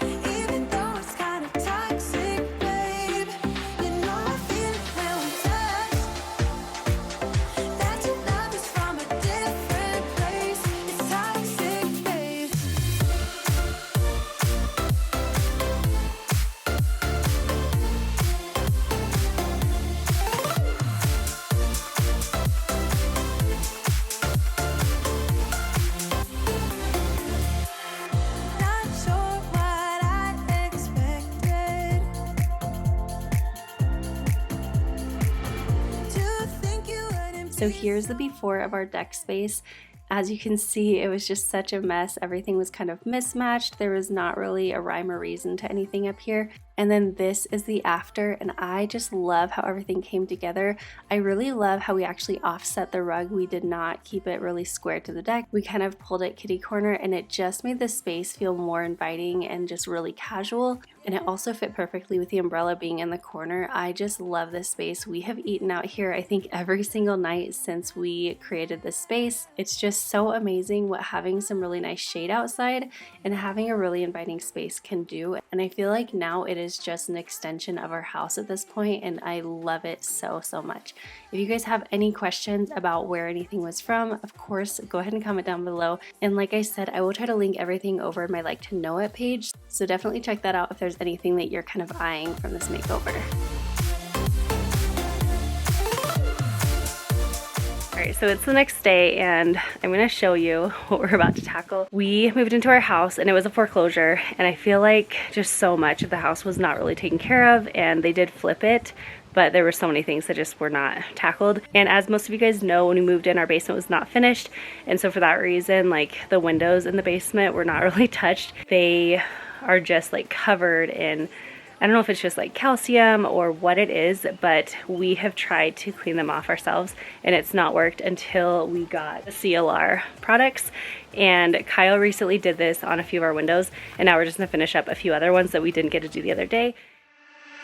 Even though it's kind of toxic, babe. You know I feel it when we touch. That your love is from a different place. It's toxic, babe. Not sure what I expected. To think you wouldn't. So here's the before of our deck space. As you can see, it was just such a mess. Everything was kind of mismatched. There was not really a rhyme or reason to anything up here. And then this is the after, and I just love how everything came together. I really love how we actually offset the rug. We did not keep it really square to the deck. We kind of pulled it kitty corner, and it just made the space feel more inviting and just really casual. And it also fit perfectly with the umbrella being in the corner. I just love this space. We have eaten out here, I think, every single night since we created this space. It's just so amazing what having some really nice shade outside and having a really inviting space can do. And I feel like now it is just an extension of our house at this point, and I love it so much. If you guys have any questions about where anything was from, of course, go ahead and comment down below. And like I said, I will try to link everything over in my like to know it page, so definitely check that out if there's anything that you're kind of eyeing from this makeover. Alright, so it's the next day and I'm going to show you what we're about to tackle. We moved into our house and it was a foreclosure, and I feel like just so much of the house was not really taken care of, and they did flip it, but there were so many things that just were not tackled. And as most of you guys know, when we moved in, our basement was not finished, and so for that reason, like the windows in the basement were not really touched. They are just like covered in I don't know if it's just like calcium or what it is, but we have tried to clean them off ourselves and it's not worked until we got the CLR products. And Kyle recently did this on a few of our windows, and now we're just gonna finish up a few other ones that we didn't get to do the other day.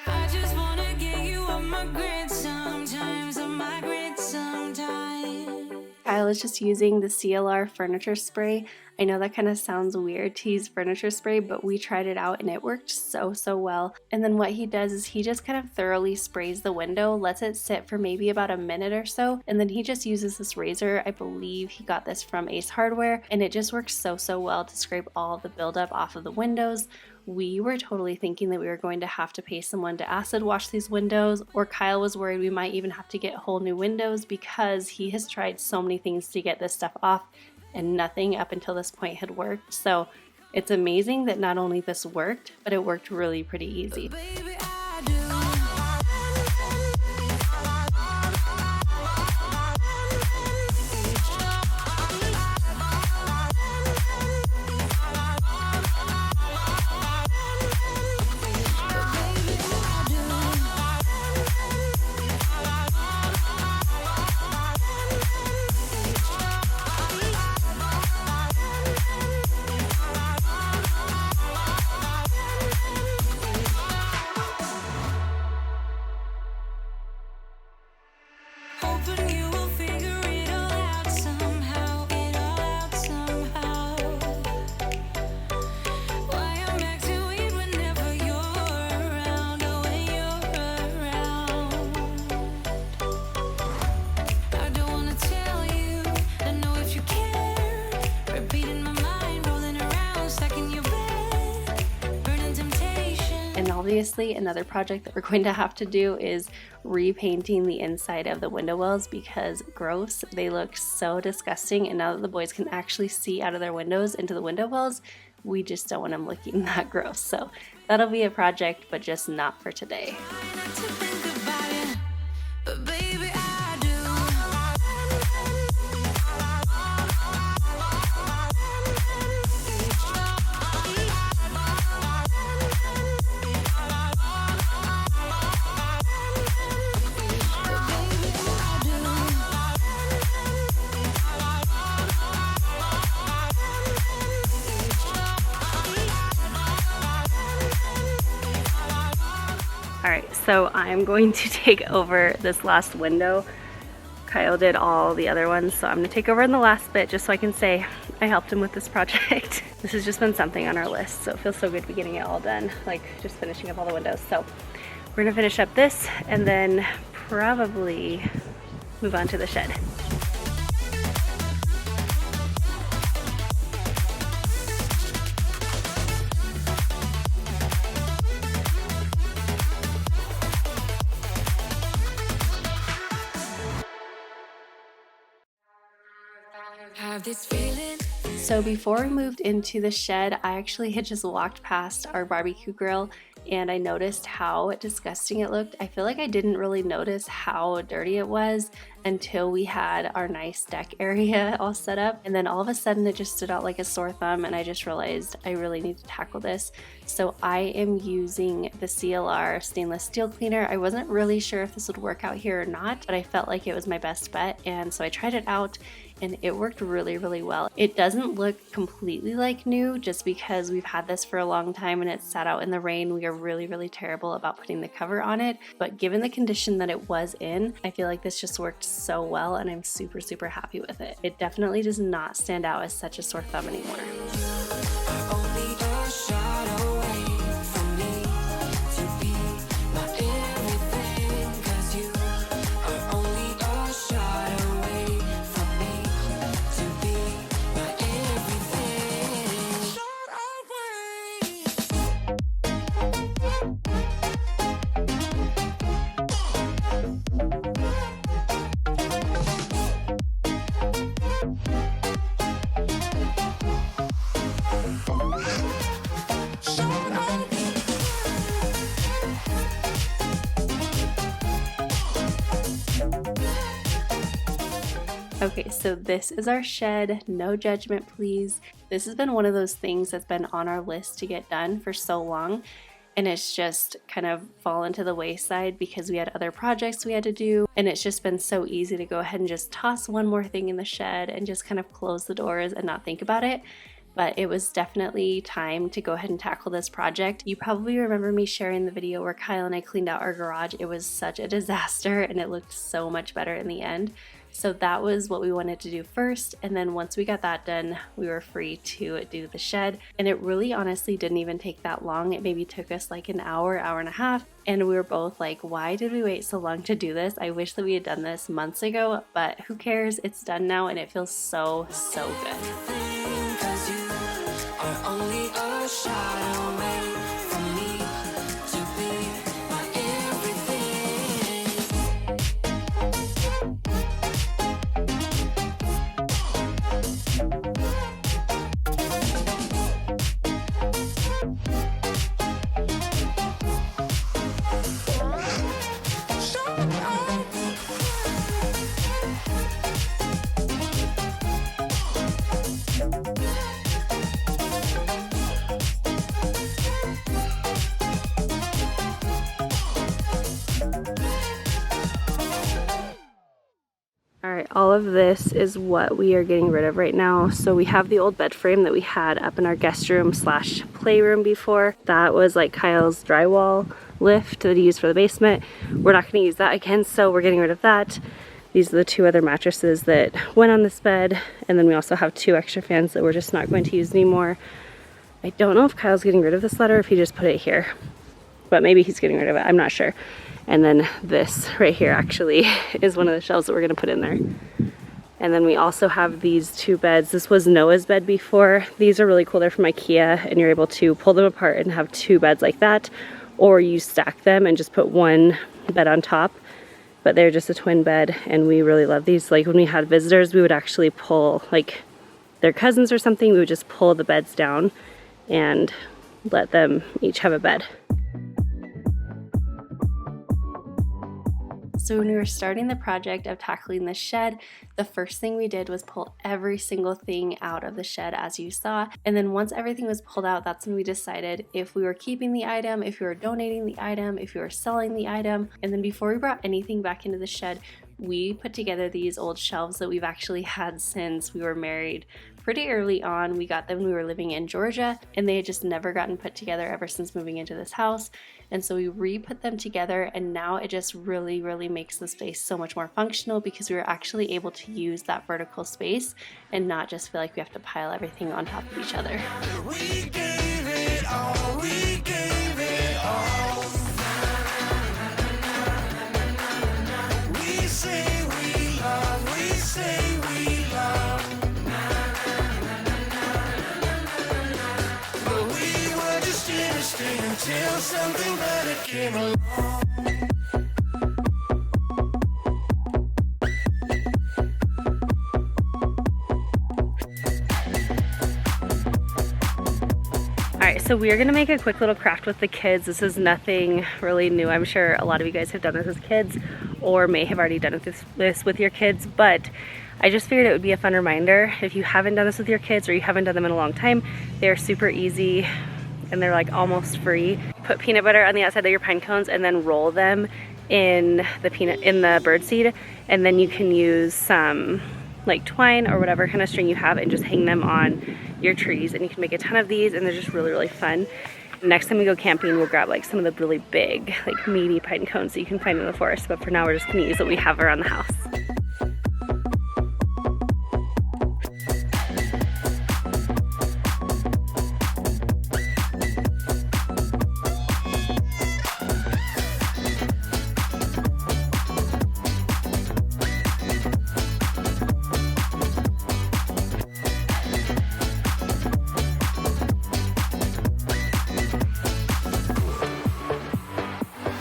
I just wanna get you on my grid sometimes, on my grid sometimes. Kyle is just using the CLR furniture spray. I know that kind of sounds weird to use furniture spray, but we tried it out and it worked so well. And then what he does is he just kind of thoroughly sprays the window, lets it sit for maybe about a minute or so, and then he just uses this razor. I believe he got this from Ace Hardware, and it just works so well to scrape all the buildup off of the windows. We were totally thinking that we were going to have to pay someone to acid wash these windows, or Kyle was worried we might even have to get whole new windows because he has tried so many things to get this stuff off and nothing up until this point had worked. So it's amazing that not only this worked, but it worked really pretty easy. Baby, I do. Hoping you will figure it all out somehow, it all out somehow. Why I'm acting weird whenever you're around, oh, when you're around. I don't wanna tell you, I know if you care. Repeating my mind, rolling around, stuck in your bed, burning temptation. And obviously another project that we're going to have to do is repainting the inside of the window wells because gross, they look so disgusting, and now that the boys can actually see out of their windows into the window wells, we just don't want them looking that gross. So that'll be a project, but just not for today. Try not to think about it, but baby, I do. All right, so I'm going to take over this last window. Kyle did all the other ones, so I'm gonna take over in the last bit just so I can say I helped him with this project. This has just been something on our list, so it feels so good to be getting it all done, like just finishing up all the windows. So we're gonna finish up this and then probably move on to the shed. Have this feeling. So before we moved into the shed, I actually had just walked past our barbecue grill and I noticed how disgusting it looked. I feel like I didn't really notice how dirty it was until we had our nice deck area all set up. And then all of a sudden it just stood out like a sore thumb and I just realized I really need to tackle this. So I am using the CLR stainless steel cleaner. I wasn't really sure if this would work out here or not, but I felt like it was my best bet. And so I tried it out and it worked really well. It doesn't look completely like new just because we've had this for a long time and it's sat out in the rain. We are really terrible about putting the cover on it, but given the condition that it was in, I feel like this just worked so well and I'm super happy with it. It definitely does not stand out as such a sore thumb anymore. Only a shot away from me to be my everything, 'cause you are only a shot away from me to be my everything. Shot Okay, so this is our shed. No judgment, please. This has been one of those things that's been on our list to get done for so long. and it's just kind of fallen to the wayside because we had other projects we had to do, and it's just been so easy to go ahead and just toss one more thing in the shed and just kind of close the doors and not think about it. But it was definitely time to go ahead and tackle this project. You probably remember me sharing the video where Kyle and I cleaned out our garage. It was such a disaster and it looked so much better in the end. So that was what we wanted to do first, and then once we got that done, we were free to do the shed. And it really honestly didn't even take that long. It maybe took us like an hour, hour and a half, and we were both like, why did we wait so long to do this? I wish that we had done this months ago, but who cares? It's done now and it feels so, so good. Cause you are only a shot away from me to be my everything. Alright, all of this is what we are getting rid of right now. So we have the old bed frame that we had up in our guest room slash playroom before. That was like Kyle's drywall lift that he used for the basement. We're not going to use that again, so we're getting rid of that. These are the two other mattresses that went on this bed, and then we also have two extra fans that we're just not going to use anymore. I don't know if Kyle's getting rid of this letter or if he just put it here, but maybe he's getting rid of it, I'm not sure. And then this right here actually is one of the shelves that we're gonna put in there. And then we also have these two beds. This was Noah's bed before. These are really cool, they're from IKEA, and you're able to pull them apart and have two beds like that, or you stack them and just put one bed on top. But they're just a twin bed, and we really love these. Like when we had visitors, we would actually pull, like their cousins or something, we would just pull the beds down and let them each have a bed. So when we were starting the project of tackling the shed, the first thing we did was pull every single thing out of the shed, as you saw. And then once everything was pulled out, that's when we decided if we were keeping the item, if we were donating the item, if we were selling the item. And then before we brought anything back into the shed, we put together these old shelves that we've actually had since we were married. Pretty early on, we got them when we were living in Georgia, and they had just never gotten put together ever since moving into this house. And so we re-put them together, and now it just really, really makes the space so much more functional because we were actually able to use that vertical space and not just feel like we have to pile everything on top of each other. We gave it all, we gave it all. We say we love, we say we love. But we were just innocent until something better came along. Alright, so we're gonna make a quick little craft with the kids. This is nothing really new. I'm sure a lot of you guys have done this as kids or may have already done this with your kids, but I just figured it would be a fun reminder. If you haven't done this with your kids or you haven't done them in a long time, they're super easy and they're like almost free. Put peanut butter on the outside of your pine cones and then roll them in the birdseed, and then you can use some like twine or whatever kind of string you have and just hang them on your trees, and you can make a ton of these and they're just really, really fun. Next time we go camping, we'll grab like some of the really big, like meaty pine cones that you can find in the forest, but for now we're just gonna use what we have around the house.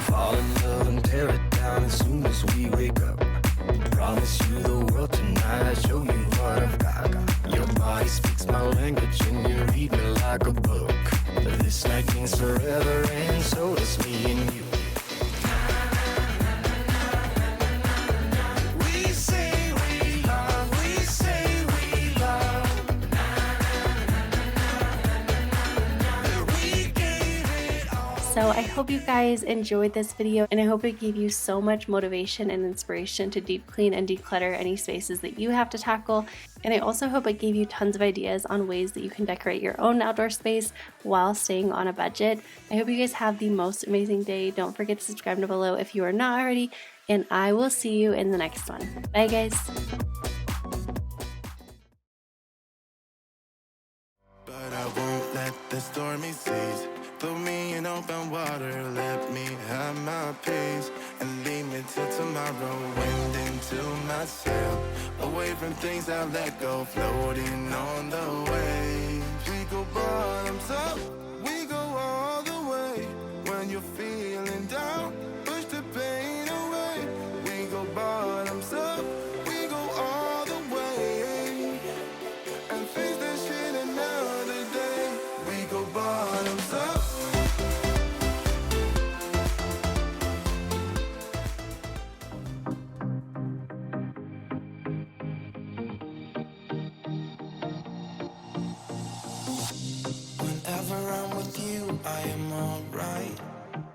Fall in love and tear it down as soon as we wake up. Promise you the world tonight, show you what I've got. Your body speaks my language and you read me like a book. This night means forever and so does me and you. We say we love, we say we love. We gave it all. So hope you guys enjoyed this video, and I hope it gave you so much motivation and inspiration to deep clean and declutter any spaces that you have to tackle. And I also hope it gave you tons of ideas on ways that you can decorate your own outdoor space while staying on a budget. I hope you guys have the most amazing day. Don't forget to subscribe down below if you are not already, and I will see you in the next one. Bye guys. But I won't let the stormy seas throw me in open water. Let me have my peace and leave me till tomorrow. Wind into my sail, away from things I let go, floating on the waves. We go bottoms up, we go all the way. When you're feeling down, push the pain away. We go bottoms up, we go all the way. And face that shit another day. We go bottoms up. Whenever I'm with you, I am alright.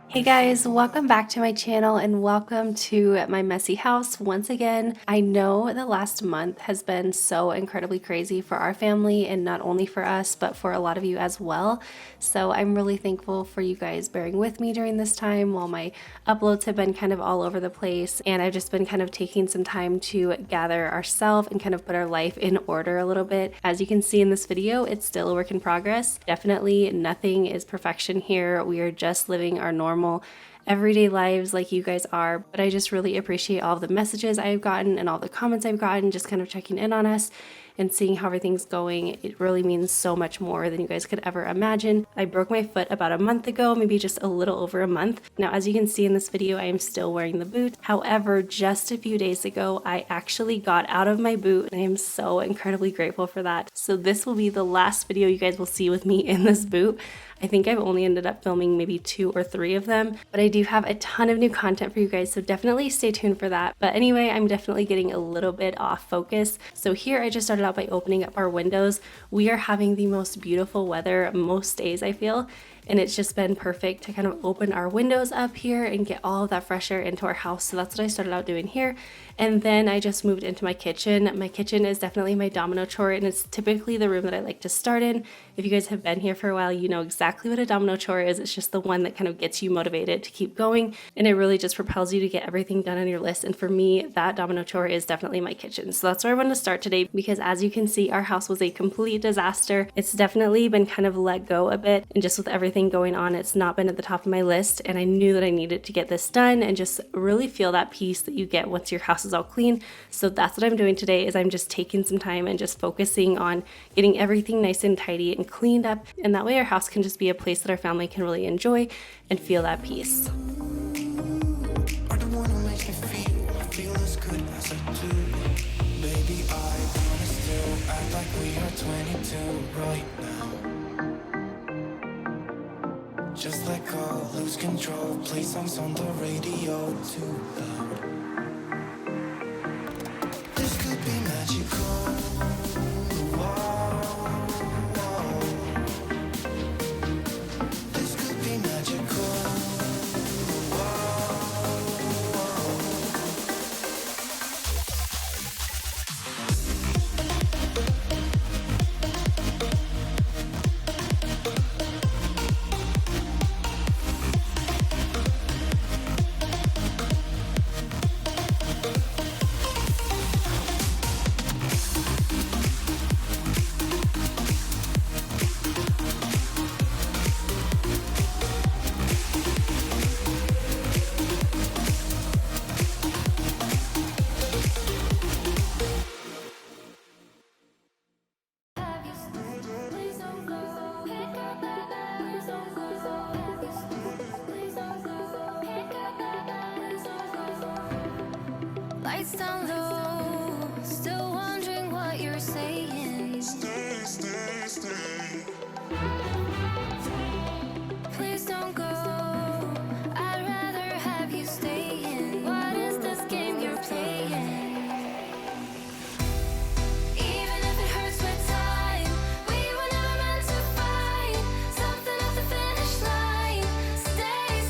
Hey guys, welcome back to my channel and welcome to my messy house once again. I know the last month has been so incredibly crazy for our family, and not only for us but for a lot of you as well. So I'm really thankful for you guys bearing with me during this time while my uploads have been kind of all over the place, and I've just been kind of taking some time to gather ourselves and kind of put our life in order a little bit. As you can see in this video, it's still a work in progress. Definitely nothing is perfection here. We are just living our normal everyday lives like you guys are, but I just really appreciate all the messages I've gotten and all the comments I've gotten, just kind of checking in on us and seeing how everything's going. It really means so much more than you guys could ever imagine. I broke my foot about a month ago, maybe just a little over a month. Now, as you can see in this video, I am still wearing the boot. However, just a few days ago, I actually got out of my boot, and I am so incredibly grateful for that. So this will be the last video you guys will see with me in this boot. I think I've only ended up filming maybe 2 or 3 of them, but I do have a ton of new content for you guys, so definitely stay tuned for that. But anyway, I'm definitely getting a little bit off focus. So here I just started out by opening up our windows. We are having the most beautiful weather most days, I feel, and it's just been perfect to kind of open our windows up here and get all of that fresh air into our house. So that's what I started out doing here. And then I just moved into my kitchen. My kitchen is definitely my domino chore, and it's typically the room that I like to start in. If you guys have been here for a while, you know exactly what a domino chore is. It's just the one that kind of gets you motivated to keep going, and it really just propels you to get everything done on your list. And for me, that domino chore is definitely my kitchen. So that's where I want to start today, because as you can see, our house was a complete disaster. It's definitely been kind of let go a bit, and just with everything going on, it's not been at the top of my list, and I knew that I needed to get this done and just really feel that peace that you get once your house is all clean. So that's what I'm doing today, is I'm just taking some time and just focusing on getting everything nice and tidy and cleaned up, and that way our house can just be a place that our family can really enjoy and feel that peace. Are the one who makes me feel as good as I do. Baby, I wanna still act like we are 22 right now. Just let go, lose control, play songs on the radio too loud. This could be magical. This could be magical. Lights down low, still wondering what you're saying. Please don't go, I'd rather have you staying. What is this game you're playing? Even if it hurts with time, we were never meant to fight. Something at the finish line. Stay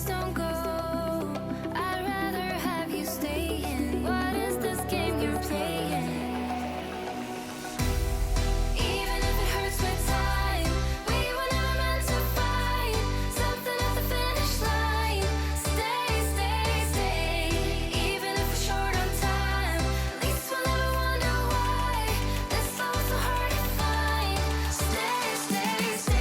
please don't go. I'd rather have you staying. What is this game you're playing? Even if it hurts with time, we were never meant to fight. Something at the finish line. Stay, stay, stay. Even if we're short on time, at least we'll never wonder why this love's so hard to find. Stay, stay, stay.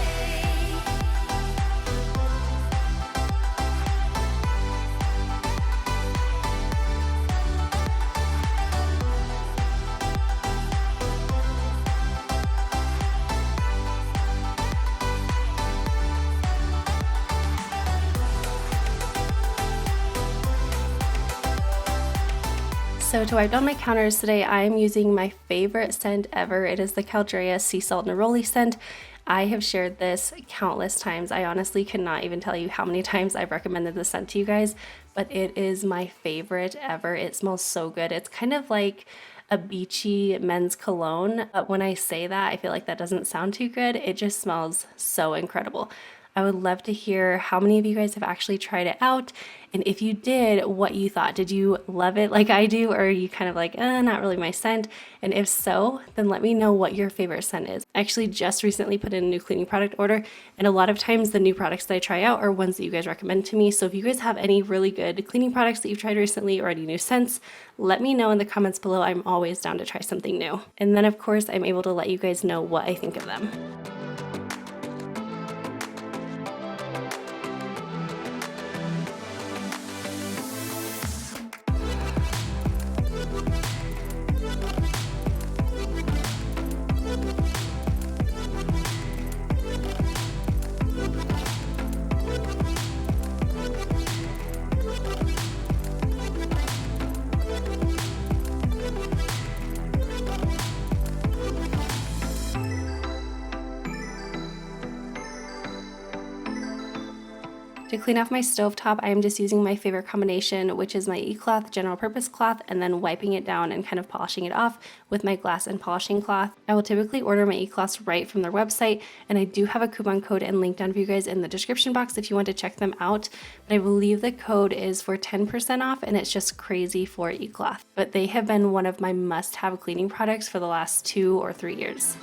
So to wipe down my counters today, I am using my favorite scent ever. It is the Caldrea Sea Salt Neroli scent. I have shared this countless times. I honestly cannot even tell you how many times I've recommended this scent to you guys, but it is my favorite ever. It smells so good. It's kind of like a beachy men's cologne, but when I say that, I feel like that doesn't sound too good. It just smells so incredible. I would love to hear how many of you guys have actually tried it out, and if you did, what you thought. Did you love it like I do, or are you kind of like, not really my scent? And if so, then let me know what your favorite scent is. I actually just recently put in a new cleaning product order, and a lot of times the new products that I try out are ones that you guys recommend to me. So if you guys have any really good cleaning products that you've tried recently or any new scents, let me know in the comments below. I'm always down to try something new. And then of course, I'm able to let you guys know what I think of them. To clean off my stovetop, I am just using my favorite combination, which is my e-cloth general purpose cloth, and then wiping it down and kind of polishing it off with my glass and polishing cloth. I will typically order my e-cloths right from their website, and I do have a coupon code and link down for you guys in the description box if you want to check them out. But I believe the code is for 10% off, and it's just crazy for e-cloth. But they have been one of my must-have cleaning products for the last 2 or 3 years.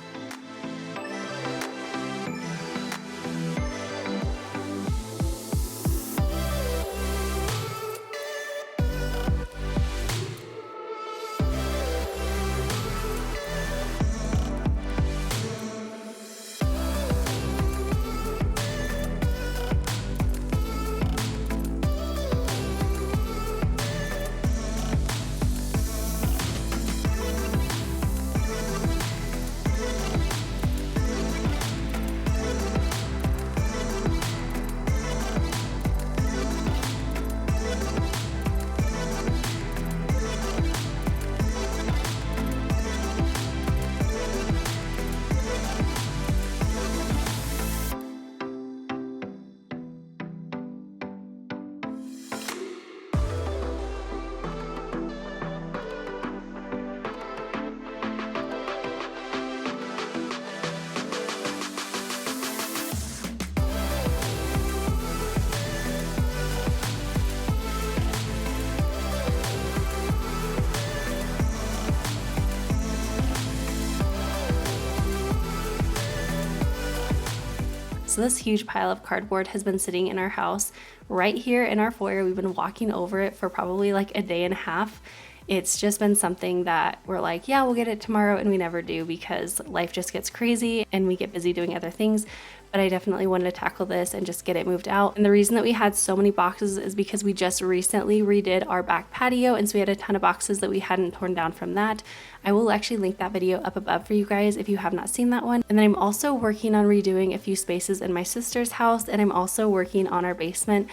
So this huge pile of cardboard has been sitting in our house right here in our foyer. We've been walking over it for probably like a day and a half. It's just been something that we're like, yeah, we'll get it tomorrow, and we never do because life just gets crazy and we get busy doing other things. But I definitely wanted to tackle this and just get it moved out. And the reason that we had so many boxes is because we just recently redid our back patio, and so we had a ton of boxes that we hadn't torn down from that. I will actually link that video up above for you guys if you have not seen that one. And then I'm also working on redoing a few spaces in my sister's house, and I'm also working on our basement.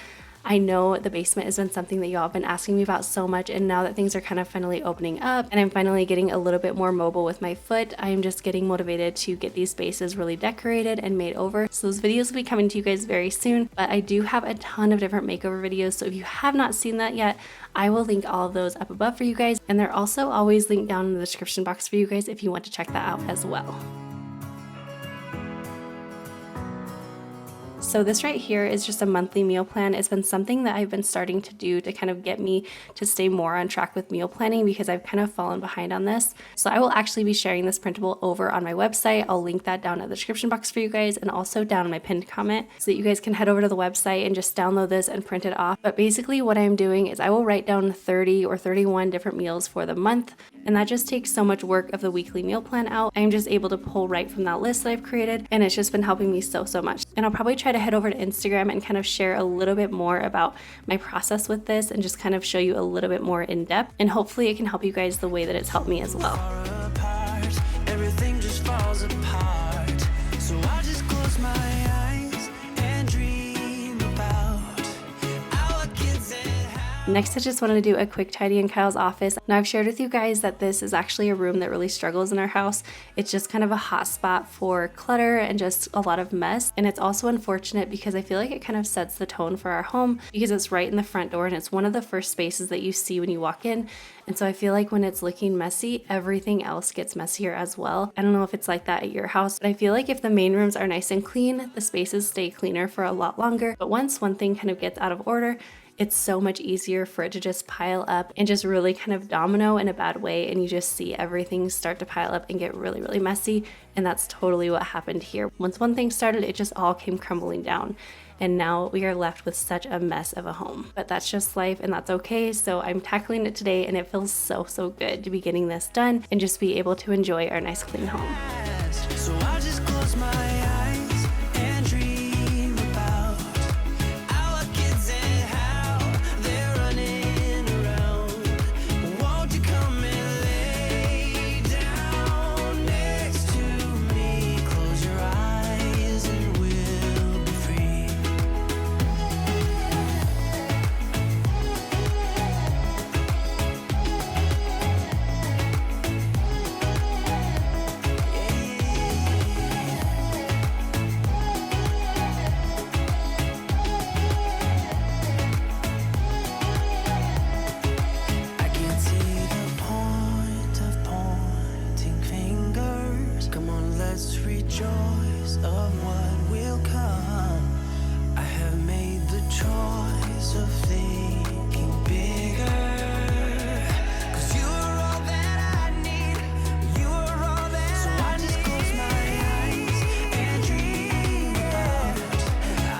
I know the basement has been something that y'all have been asking me about so much, and now that things are kind of finally opening up and I'm finally getting a little bit more mobile with my foot, I'm just getting motivated to get these spaces really decorated and made over. So those videos will be coming to you guys very soon, but I do have a ton of different makeover videos, so if you have not seen that yet, I will link all of those up above for you guys, and they're also always linked down in the description box for you guys if you want to check that out as well. So this right here is just a monthly meal plan. It's been something that I've been starting to do to kind of get me to stay more on track with meal planning because I've kind of fallen behind on this. So I will actually be sharing this printable over on my website. I'll link that down in the description box for you guys and also down in my pinned comment so that you guys can head over to the website and just download this and print it off. But basically what I'm doing is I will write down 30 or 31 different meals for the month, and that just takes so much work of the weekly meal plan out. I'm just able to pull right from that list that I've created, and it's just been helping me so much. And I'll probably try to head over to Instagram and kind of share a little bit more about my process with this and just kind of show you a little bit more in depth, and hopefully it can help you guys the way that it's helped me as well. Everything just falls apart. So I just close my eyes and dream about our kids and how. Next, I just wanted to do a quick tidy in Kyle's office. Now, I've shared with you guys that this is actually a room that really struggles in our house. It's just kind of a hot spot for clutter and just a lot of mess. And it's also unfortunate because I feel like it kind of sets the tone for our home because it's right in the front door and it's one of the first spaces that you see when you walk in. And so I feel like when it's looking messy, everything else gets messier as well. I don't know if it's like that at your house, but I feel like if the main rooms are nice and clean, the spaces stay cleaner for a lot longer. But once one thing kind of gets out of order, it's so much easier for it to just pile up and just really kind of domino in a bad way, and you just see everything start to pile up and get really messy. And that's totally what happened here. Once one thing started, it just all came crumbling down, and now we are left with such a mess of a home. But that's just life, and that's okay. So I'm tackling it today, and it feels so good to be getting this done and just be able to enjoy our nice clean home. So I just close my eyes and dream about our kids and how they're running around. Won't you come and lay down next to me? Close your eyes and we'll be free. I can't see the point of pointing fingers. Come on, let's rejoice of what will come. I have made the choice of thinking bigger. 'Cause you are all that I need. You are all that so I just close my eyes and dream about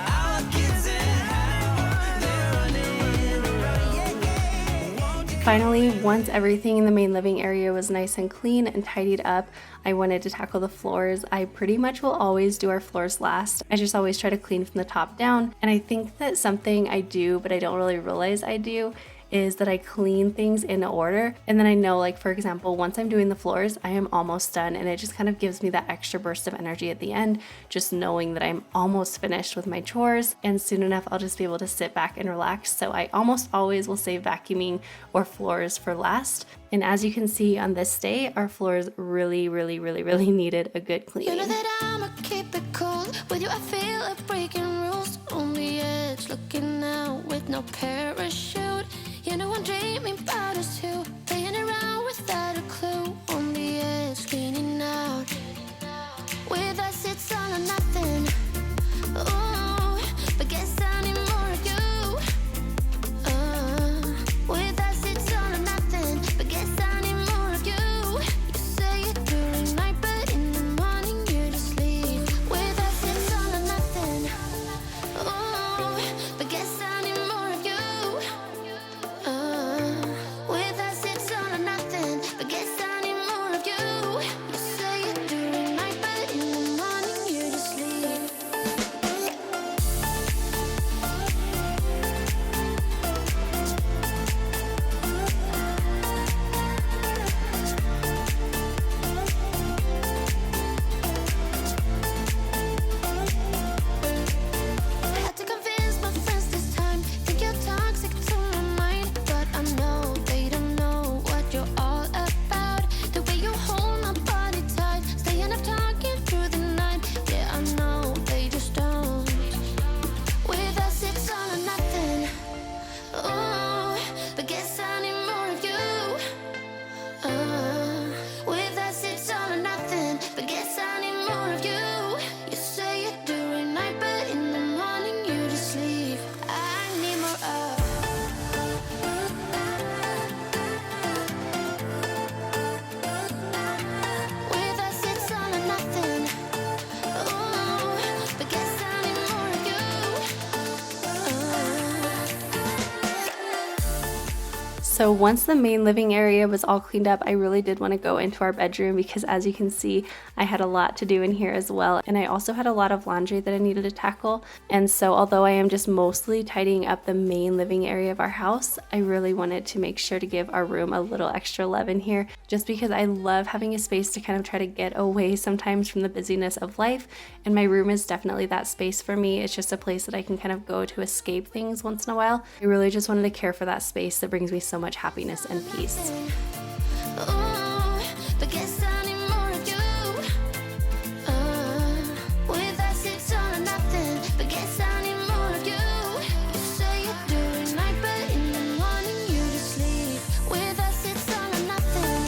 our kids and how they're running around. Won't you Finally, once everything in the main living area was nice and clean and tidied up, I wanted to tackle the floors. I pretty much will always do our floors last. I just always try to clean from the top down. And I think that something I do, but I don't really realize I do, is that I clean things in order. And then I know, like, for example, once I'm doing the floors, I am almost done, and it just kind of gives me that extra burst of energy at the end, just knowing that I'm almost finished with my chores, and soon enough I'll just be able to sit back and relax. So I almost always will save vacuuming or floors for last. And as you can see on this day, our floors really needed a good You cleaning. know that I'ma keep it cool. With you I feel like breaking rules. On the edge, looking out with no parachute. You know I'm dreaming about us two, playing around without a clue. On the edge, cleaning out. With us it's all or nothing. Ooh, but guess I need more of you. With us it's all or nothing, but guess I need more of you. You say it during night, but in the morning you just leave. With us it's all or nothing. Ooh, but guess I need more of you. With us it's So once the main living area was all cleaned up, I really did want to go into our bedroom because as you can see, I had a lot to do in here as well. And I also had a lot of laundry that I needed to tackle. And so although I am just mostly tidying up the main living area of our house, I really wanted to make sure to give our room a little extra love in here just because I love having a space to kind of try to get away sometimes from the busyness of life. And my room is definitely that space for me. It's just a place that I can kind of go to escape things once in a while. I really just wanted to care for that space that brings me so much happiness and peace. But guess I need more of you. With us it's all or nothing. But guess I need more of you. You say you do at night, but in the morning you just leave. With us it's all or nothing.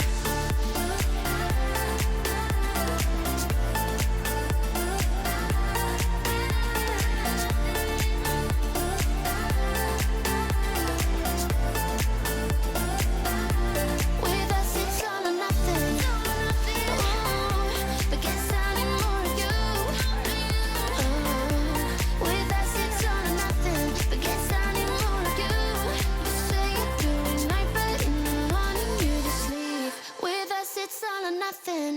With us it's all or nothing. But guess I need more of you. With us it's all or nothing. But guess I need more of you. You say you do at night, but in the morning you just leave. With us it's all or nothing.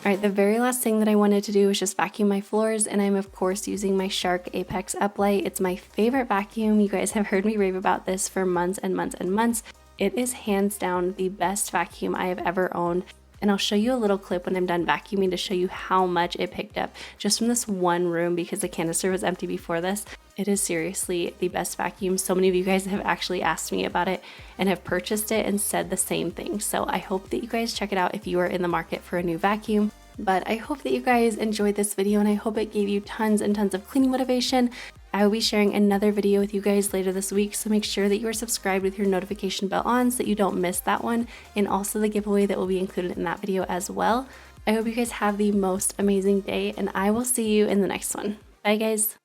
Alright, the very last thing that I wanted to do was just vacuum my floors, and I'm of course using my Shark Apex Uplight. It's my favorite vacuum. You guys have heard me rave about this for months and months and months. It is hands down the best vacuum I have ever owned. And I'll show you a little clip when I'm done vacuuming to show you how much it picked up just from this one room because the canister was empty before this. It is seriously the best vacuum. So many of you guys have actually asked me about it and have purchased it and said the same thing. So I hope that you guys check it out if you are in the market for a new vacuum. But I hope that you guys enjoyed this video and I hope it gave you tons and tons of cleaning motivation. I will be sharing another video with you guys later this week, so make sure that you are subscribed with your notification bell on so that you don't miss that one, and also the giveaway that will be included in that video as well. I hope you guys have the most amazing day, and I will see you in the next one. Bye guys!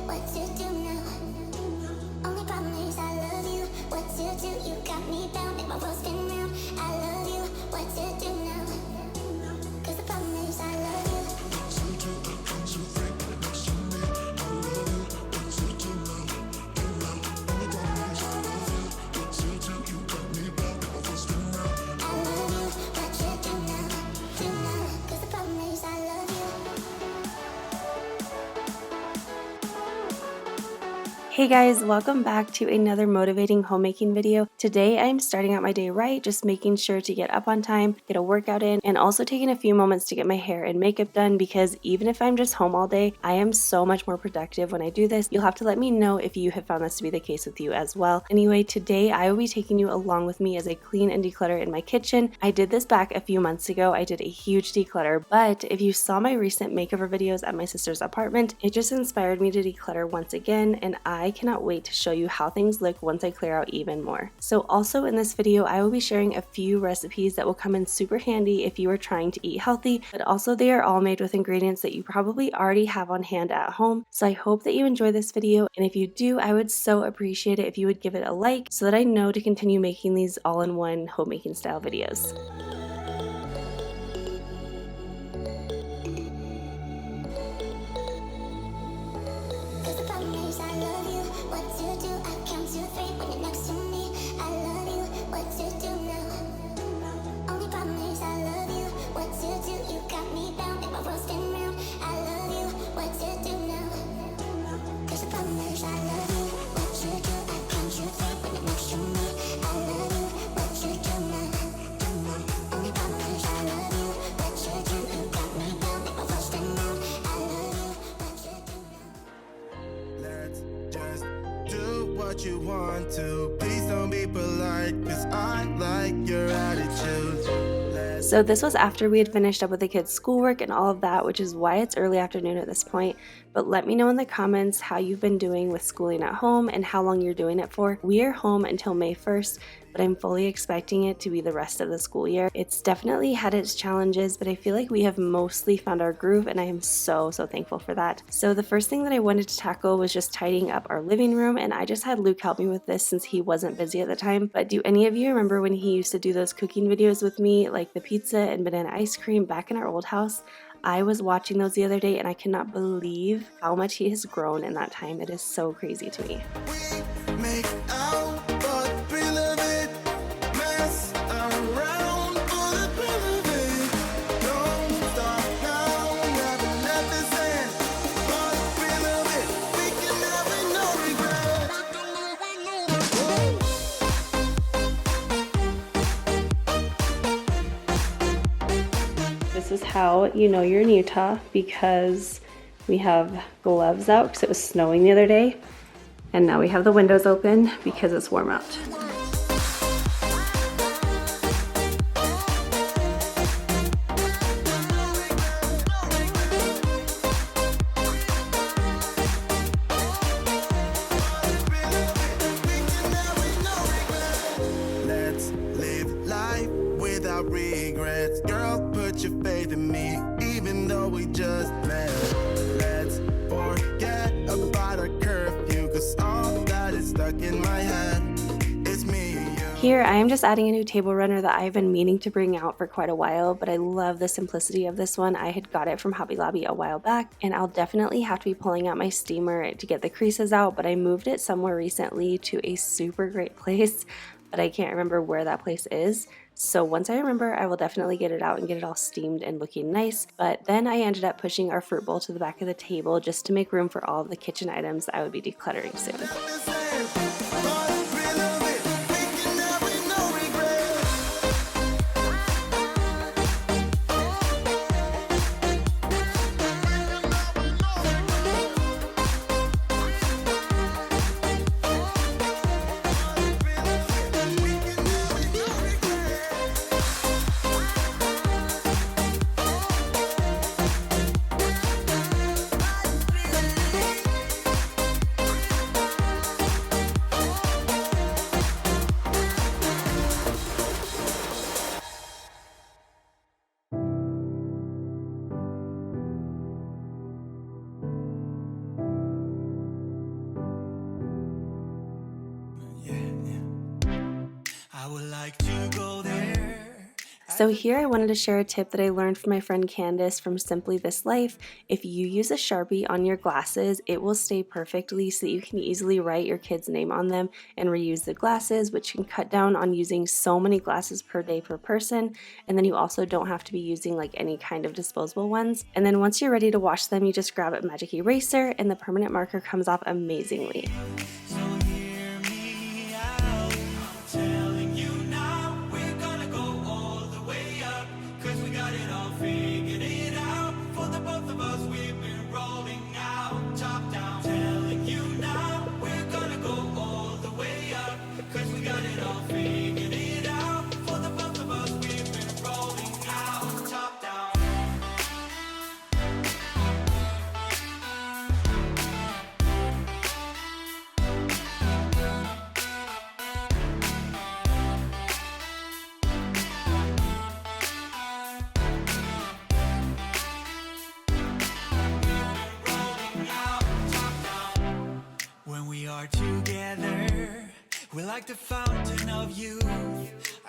What Hey guys, welcome back to another motivating homemaking video. Today I'm starting out my day right, just making sure to get up on time, get a workout in, and also taking a few moments to get my hair and makeup done because even if I'm just home all day, I am so much more productive when I do this. You'll have to let me know if you have found this to be the case with you as well. Anyway, today I will be taking you along with me as I clean and declutter in my kitchen. I did this back a few months ago. I did a huge declutter, but if you saw my recent makeover videos at my sister's apartment, it just inspired me to declutter once again, and I cannot wait to show you how things look once I clear out even more. So also in this video, I will be sharing a few recipes that will come in super handy if you are trying to eat healthy, but also they are all made with ingredients that you probably already have on hand at home. So I hope that you enjoy this video, and if you do, I would so appreciate it if you would give it a like so that I know to continue making these all-in-one homemaking style videos. You want to, please don't be polite, cause I like your attitude. So this was after we had finished up with the kids' schoolwork and all of that, which is why it's early afternoon at this point. But let me know in the comments how you've been doing with schooling at home and how long you're doing it for. We are home until May 1st, but I'm fully expecting it to be the rest of the school year. It's definitely had its challenges, but I feel like we have mostly found our groove, and I am so thankful for that. So the first thing that I wanted to tackle was just tidying up our living room, and I just had Luke help me with this since he wasn't busy at the time. But do any of you remember when he used to do those cooking videos with me, like the pizza and banana ice cream back in our old house? I was watching those the other day and I cannot believe how much he has grown in that time. It is so crazy to me. We make out for the thrill of it, mess around for the thrill of it. Don't stop now, never let this end. For the thrill of it, we can have it, no regret. This is how you know you're in Utah, because we have gloves out because it was snowing the other day, and now we have the windows open because it's warm out. Let's live life without regrets. Girl, put your faith in me, even though we just met. Let's forget about our curfew, cause all that is stuck in my head. It's me and you. Here I am just adding a new table runner that I've been meaning to bring out for quite a while, but I love the simplicity of this one. I had got it from Hobby Lobby a while back, and I'll definitely have to be pulling out my steamer to get the creases out, but I moved it somewhere recently to a super great place, but I can't remember where that place is. So once I remember, I will definitely get it out and get it all steamed and looking nice. But then I ended up pushing our fruit bowl to the back of the table just to make room for all of the kitchen items that I would be decluttering soon. So here I wanted to share a tip that I learned from my friend Candace from Simply This Life. If you use a Sharpie on your glasses, it will stay perfectly so that you can easily write your kid's name on them and reuse the glasses, which can cut down on using so many glasses per day per person. And then you also don't have to be using like any kind of disposable ones. And then once you're ready to wash them, you just grab a magic eraser and the permanent marker comes off amazingly. So hear me out. I'm telling you now, we're gonna go all the way up. 'Cause we got it all figured it out. For the both of us, we've been rolling out, top down. Telling you now, we're gonna go all the way up. 'Cause we got it all figured it out. For the both of us, we've been rolling out, top down. When we are together, we're like the fountain of youth.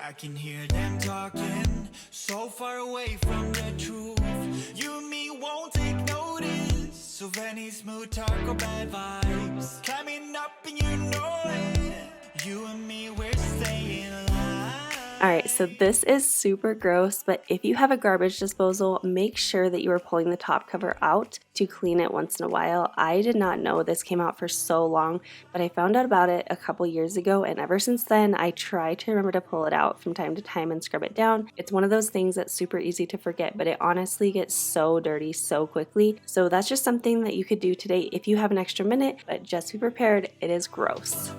I can hear them talking, so far away from the truth. You and me won't take notice of any smooth talk or bad vibes. Climbing up and you know it. You and me, we're staying alive. Alright, so this is super gross, but if you have a garbage disposal, make sure that you are pulling the top cover out to clean it once in a while. I did not know this came out for so long, but I found out about it a couple years ago, and ever since then, I try to remember to pull it out from time to time and scrub it down. It's one of those things that's super easy to forget, but it honestly gets so dirty so quickly. So that's just something that you could do today if you have an extra minute, but just be prepared, it is gross.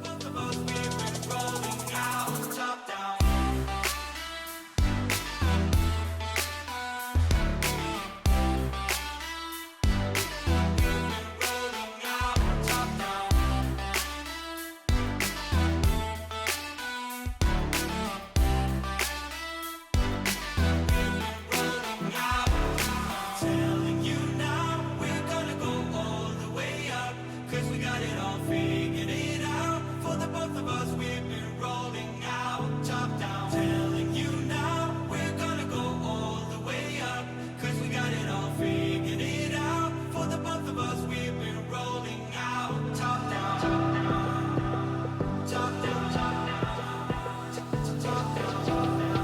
Telling you now, we're gonna go all the way up. 'Cause we got it all figured it out. For the both of us, we've been rolling out, top down. Telling you now, we're gonna go all the way up. 'Cause we got it all figured it out. For the both of us, we've been rolling out, top down. Top down, top down, top down, top down, top down.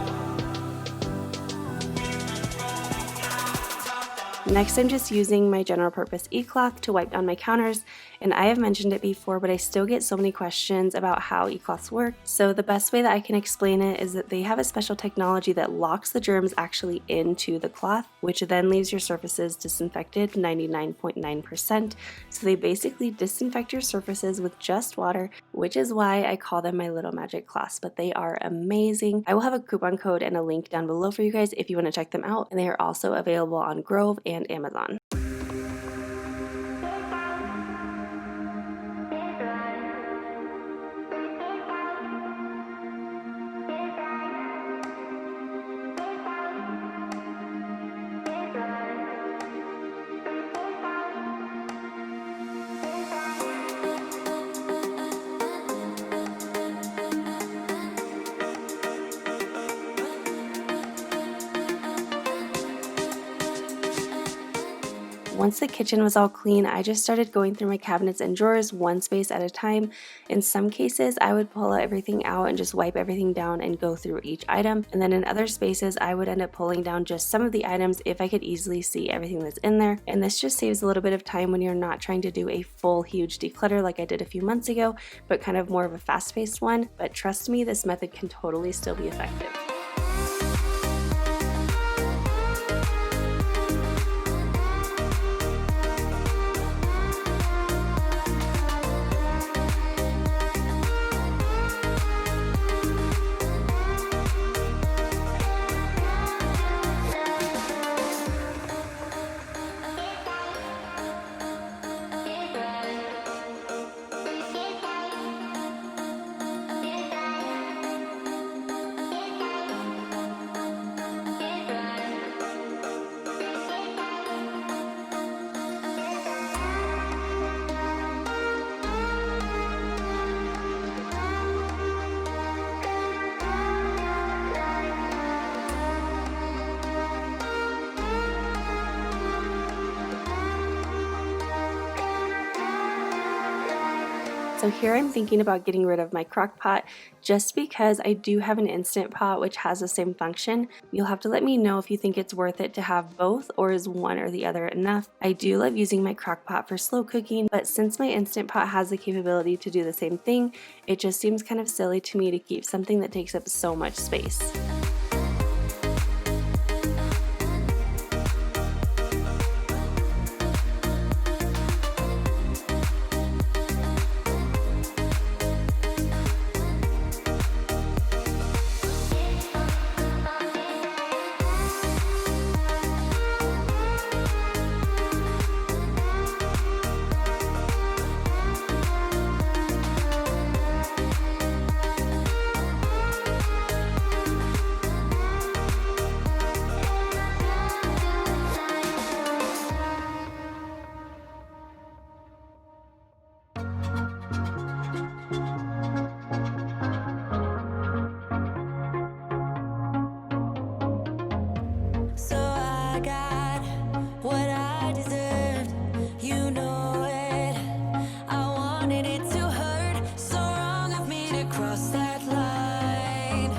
Next, I'm just using my general purpose e-cloth to wipe down my counters, and I have mentioned it before, but I still get so many questions about how e-cloths work. So the best way that I can explain it is that they have a special technology that locks the germs actually into the cloth, which then leaves your surfaces disinfected 99.9%. So they basically disinfect your surfaces with just water, which is why I call them my little magic cloths, but they are amazing. I will have a coupon code and a link down below for you guys if you want to check them out, and they are also available on Grove and Amazon. Once the kitchen was all clean, I just started going through my cabinets and drawers one space at a time. In some cases, I would pull everything out and just wipe everything down and go through each item. And then in other spaces, I would end up pulling down just some of the items if I could easily see everything that's in there. And this just saves a little bit of time when you're not trying to do a full huge declutter like I did a few months ago, but kind of more of a fast-paced one. But trust me, this method can totally still be effective. So here I'm thinking about getting rid of my crock pot just because I do have an Instant Pot which has the same function. You'll have to let me know if you think it's worth it to have both, or is one or the other enough. I do love using my crock pot for slow cooking, but since my Instant Pot has the capability to do the same thing, it just seems kind of silly to me to keep something that takes up so much space. So I got what I deserved, you know it. I wanted it to hurt, so wrong of me to cross that line.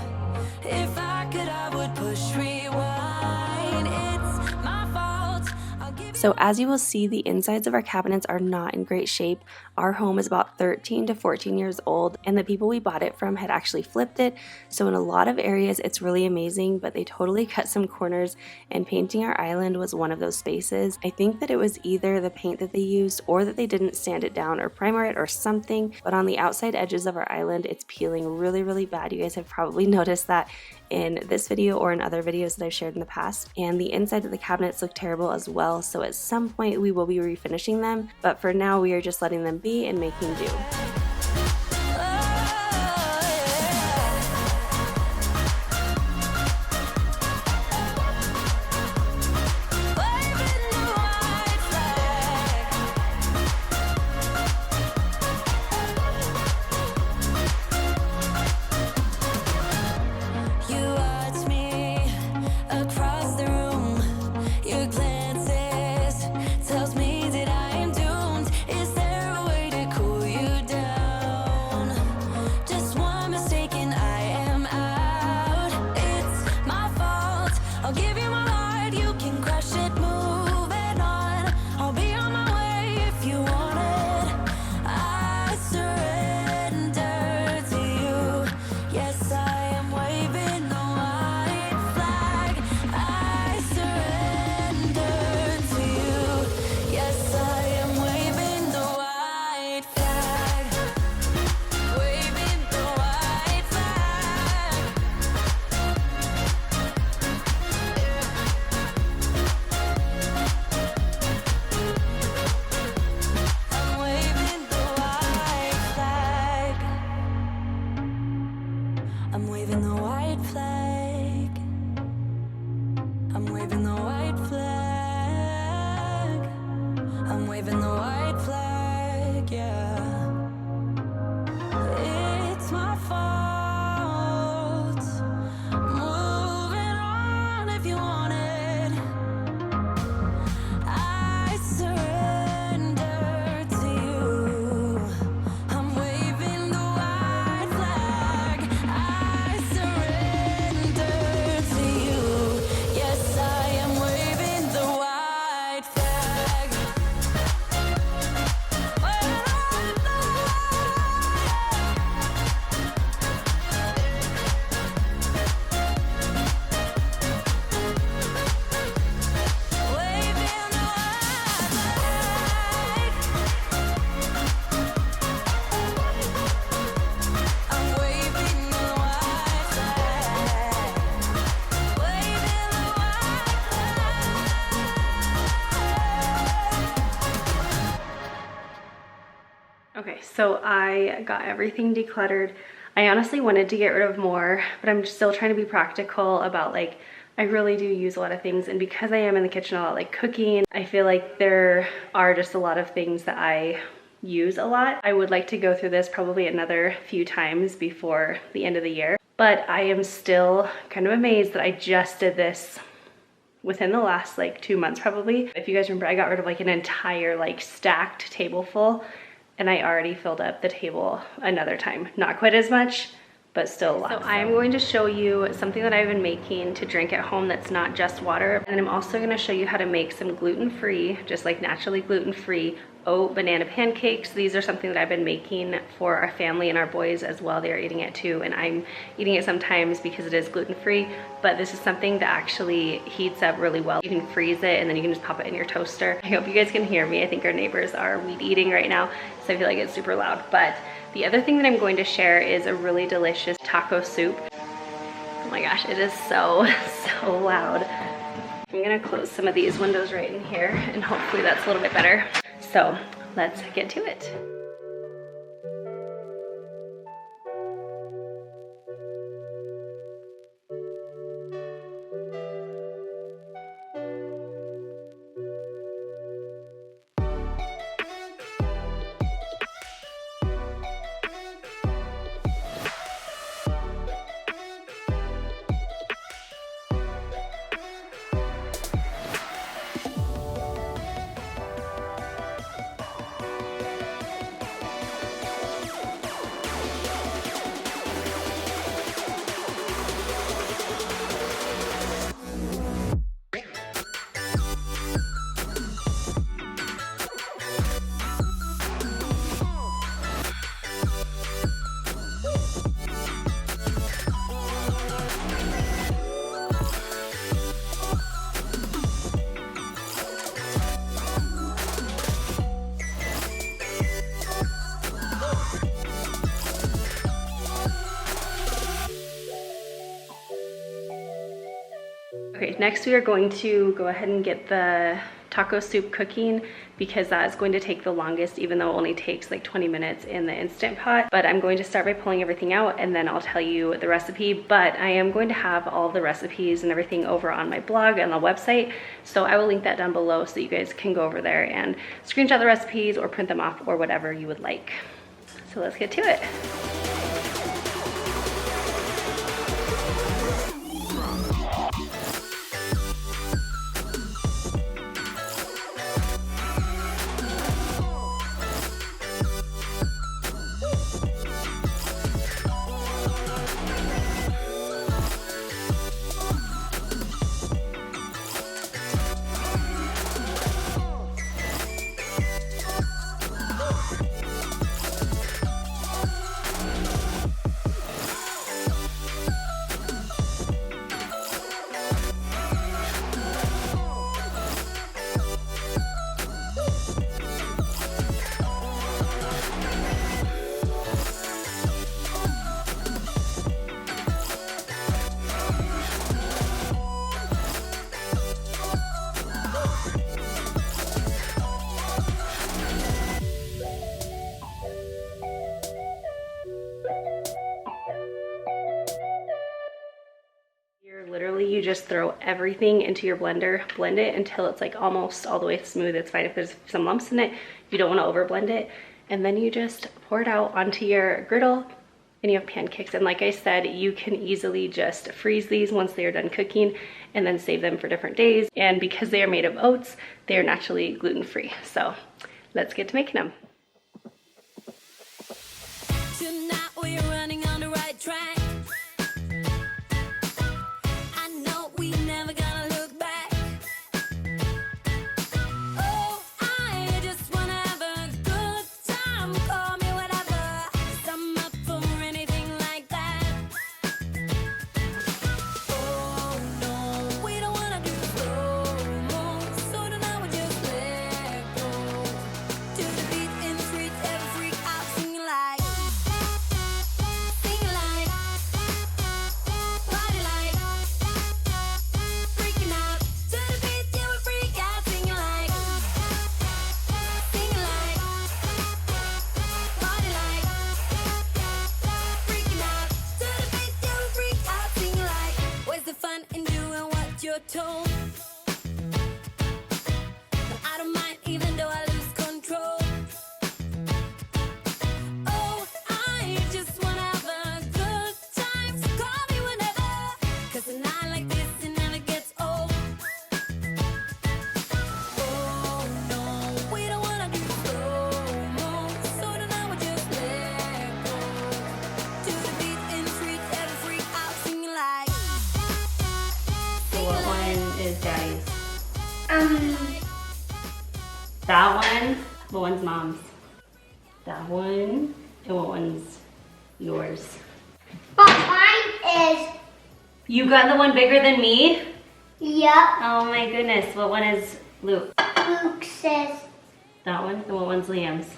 If I could, I would push rewind. It's my fault. I'll give So as you will see, the insides of our cabinets are not in great shape. Our home is about 13 to 14 years old, and the people we bought it from had actually flipped it. So in a lot of areas, it's really amazing, but they totally cut some corners, and painting our island was one of those spaces. I think that it was either the paint that they used or that they didn't sand it down or primer it or something, but on the outside edges of our island, it's peeling really, really bad. You guys have probably noticed that in this video or in other videos that I've shared in the past. And the inside of the cabinets look terrible as well, so at some point we will be refinishing them, but for now we are just letting them be and making do. I'm waving the white flag. I'm waving the white flag. I'm waving the white flag, yeah. It's my fault. Moving on if you want it. I surrender to you. I'm waving the white flag. I surrender to you. Yes, I am waving the white flag. Waving the white flag. I'm waving the white flag. Waving the white flag. Okay, so I got everything decluttered. I honestly wanted to get rid of more, but I'm still trying to be practical about, like, I really do use a lot of things, and because I am in the kitchen a lot, like cooking, I feel like there are just a lot of things that I use a lot. I would like to go through this probably another few times before the end of the year, but I am still kind of amazed that I just did this within the last like 2 months probably. If you guys remember, I got rid of like an entire like stacked table full and I already filled up the table another time. Not quite as much, but still a lot. So I'm going to show you something that I've been making to drink at home that's not just water. And I'm also gonna show you how to make some gluten-free, just like naturally gluten-free oat banana pancakes. These are something that I've been making for our family and our boys as well. They're eating it too, and I'm eating it sometimes because it is gluten-free, but this is something that actually heats up really well. You can freeze it and then you can just pop it in your toaster. I hope you guys can hear me. I think our neighbors are weed eating right now, so I feel like it's super loud. But the other thing that I'm going to share is a really delicious taco soup. Oh my gosh, it is so loud. I'm gonna close some of these windows right in here, and hopefully that's a little bit better. So let's get to it. Okay, next we are going to go ahead and get the taco soup cooking because that is going to take the longest, even though it only takes like 20 minutes in the Instant Pot. But I'm going to start by pulling everything out and then I'll tell you the recipe. But I am going to have all the recipes and everything over on my blog and the website. So I will link that down below so you guys can go over there and screenshot the recipes or print them off or whatever you would like. So let's get to it. Literally, you just throw everything into your blender, blend it until it's like almost all the way smooth. It's fine if there's some lumps in it. You don't want to over blend it. And then you just pour it out onto your griddle and you have pancakes. And like I said, you can easily just freeze these once they are done cooking and then save them for different days. And because they are made of oats, they are naturally gluten-free. So let's get to making them. Tonight we're running on the right track. Told. But I don't mind even though I lose control. Oh, I just wanna have a good time, so call me whenever, 'cause a night like this, it never gets old. Oh no, we don't wanna do slow-mo, so That one, what one's mom's? That one, and what one's yours? But mine is. You got the one bigger than me? Yep. Oh my goodness, what one is Luke? Luke says. That one, and what one's Liam's?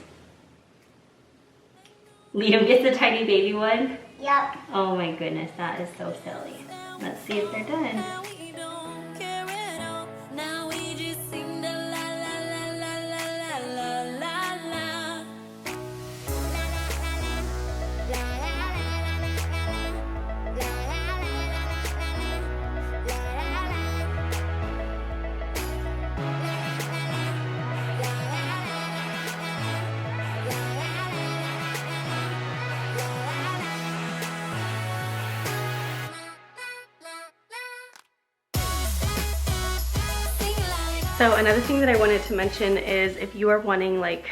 Liam gets the tiny baby one? Yep. Oh my goodness, that is so silly. Let's see if they're done. We don't care at all. Now we just sing the la la la la la la la la. So another thing that I wanted to mention is if you are wanting like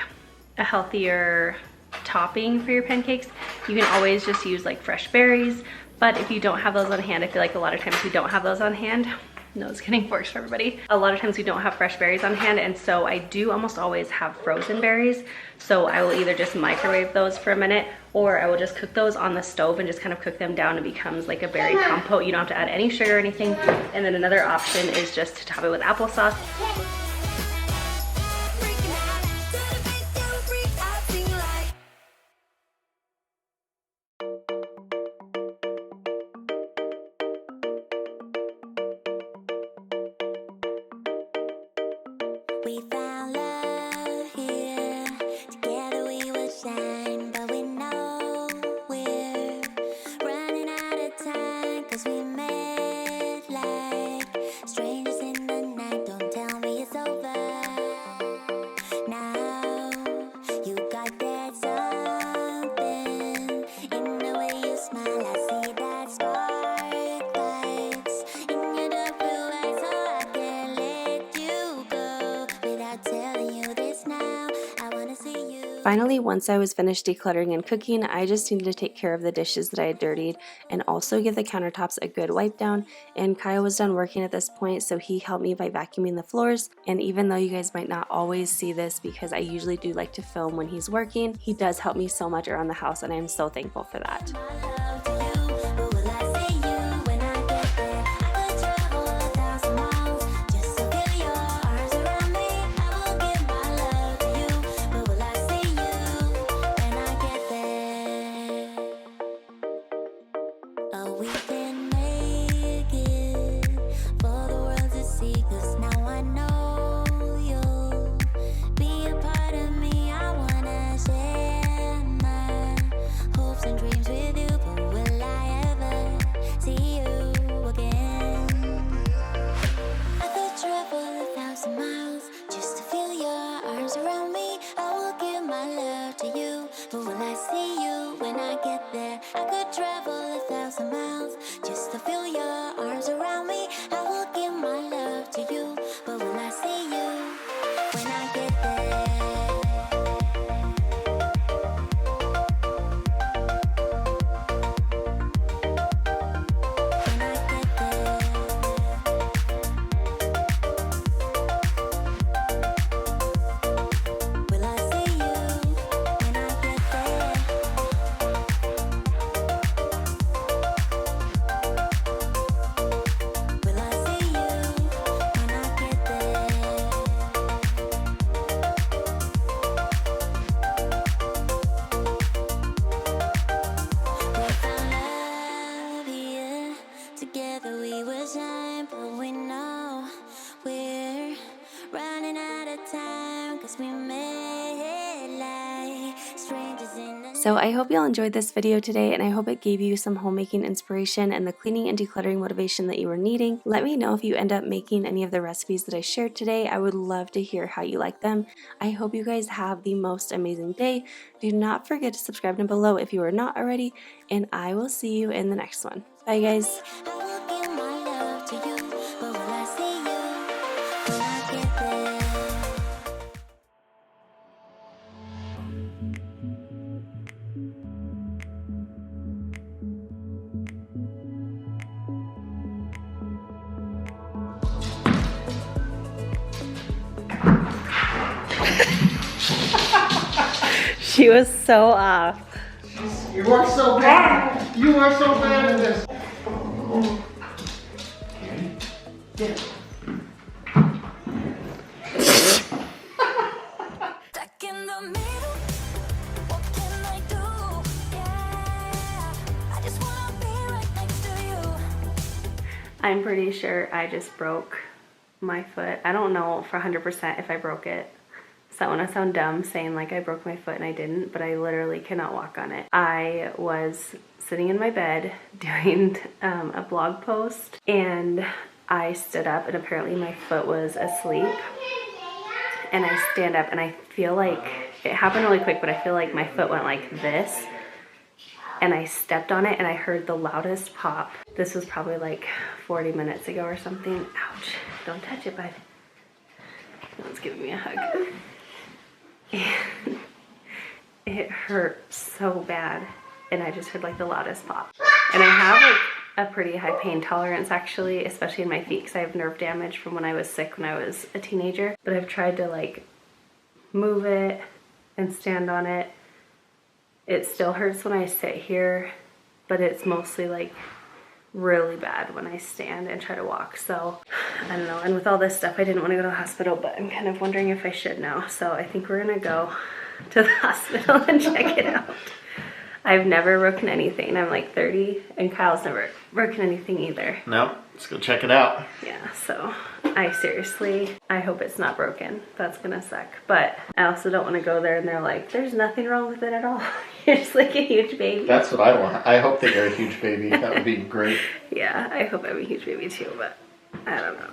a healthier topping for your pancakes, you can always just use like fresh berries. But if you don't have those on hand, I feel like a lot of times we don't have those on hand. No, it's getting worse for everybody. A lot of times we don't have fresh berries on hand, and so I do almost always have frozen berries. So I will either just microwave those for a minute, or I will just cook those on the stove and just kind of cook them down. It becomes like a berry compote. You don't have to add any sugar or anything. And then another option is just to top it with applesauce. We found love here. Together we will shine, but we know we're running out of time. 'Cause we met like strangers in the night. Don't tell me it's over. Now you got that something in the way you smile. I see that spark lights in your dark blue eyes, so I can't let you go without telling you this now. I wanna see you. Finally, once I was finished decluttering and cooking, I just needed to take care of the dishes that I had dirtied and also give the countertops a good wipe down. And Kyle was done working at this point, so he helped me by vacuuming the floors. And even though you guys might not always see this because I usually do like to film when he's working, he does help me so much around the house, and I'm so thankful for that. My love to you, but will I see you when I get there? I could travel 1,000 miles just to feel your arms around me. I will give my love to you, but will I see you when I get there? Oh, we can make it for the world to see. 'Cause now I know you'll be a part of me. I wanna share my hopes and dreams with you, but will I ever see you again? I could travel 1,000 miles just to feel your arms around me. I will give my love to you, but will I see you when I get there? I could travel 1,000 miles just to feel your arms around me. I will give my love to you, but will I see you when I get there? When I get there. Will I see you when I get there? Will I see you when I get there? We found love here. Together we will shine, but we know we're running out of time. 'Cause we met like strangers in the So I hope y'all enjoyed this video today, and I hope it gave you some homemaking inspiration and the cleaning and decluttering motivation that you were needing. Let me know if you end up making any of the recipes that I shared today. I would love to hear how you like them. I hope you guys have the most amazing day. Do not forget to subscribe down below if you are not already, and I will see you in the next one. Bye guys. I will give my love to you, but will I see you when I get there? She was so off. You are so bad. You are so bad at this. Stuck in the middle. What can I do? Yeah, I just wanna be right next to you. I'm pretty sure I just broke my foot. I don't know for 100% if I broke it. So I want to sound dumb saying like I broke my foot and I didn't, but I literally cannot walk on it. I was sitting in my bed doing a blog post and I stood up and apparently my foot was asleep. And I stand up and I feel like, it happened really quick, but I feel like my foot went like this. And I stepped on it and I heard the loudest pop. This was probably like 40 minutes ago or something. Ouch, don't touch it, bud. No one's giving me a hug. And it hurt so bad. And I just heard like the loudest pop. And I have like a pretty high pain tolerance actually, especially in my feet because I have nerve damage from when I was sick when I was a teenager. But I've tried to like move it and stand on it. It still hurts when I sit here, but it's mostly like really bad when I stand and try to walk. So I don't know. And with all this stuff, I didn't want to go to the hospital, but I'm kind of wondering if I should now. So I think we're gonna go to the hospital and check it out. I've never broken anything. I'm like 30 and Kyle's never broken anything either. No, let's go check it out. Yeah, so I hope it's not broken. That's gonna suck. But I also don't want to go there and they're like, there's nothing wrong with it at all. You're just like a huge baby. That's what I want. I hope that you're a huge baby. That would be great. Yeah, I hope I'm a huge baby too, but I don't know.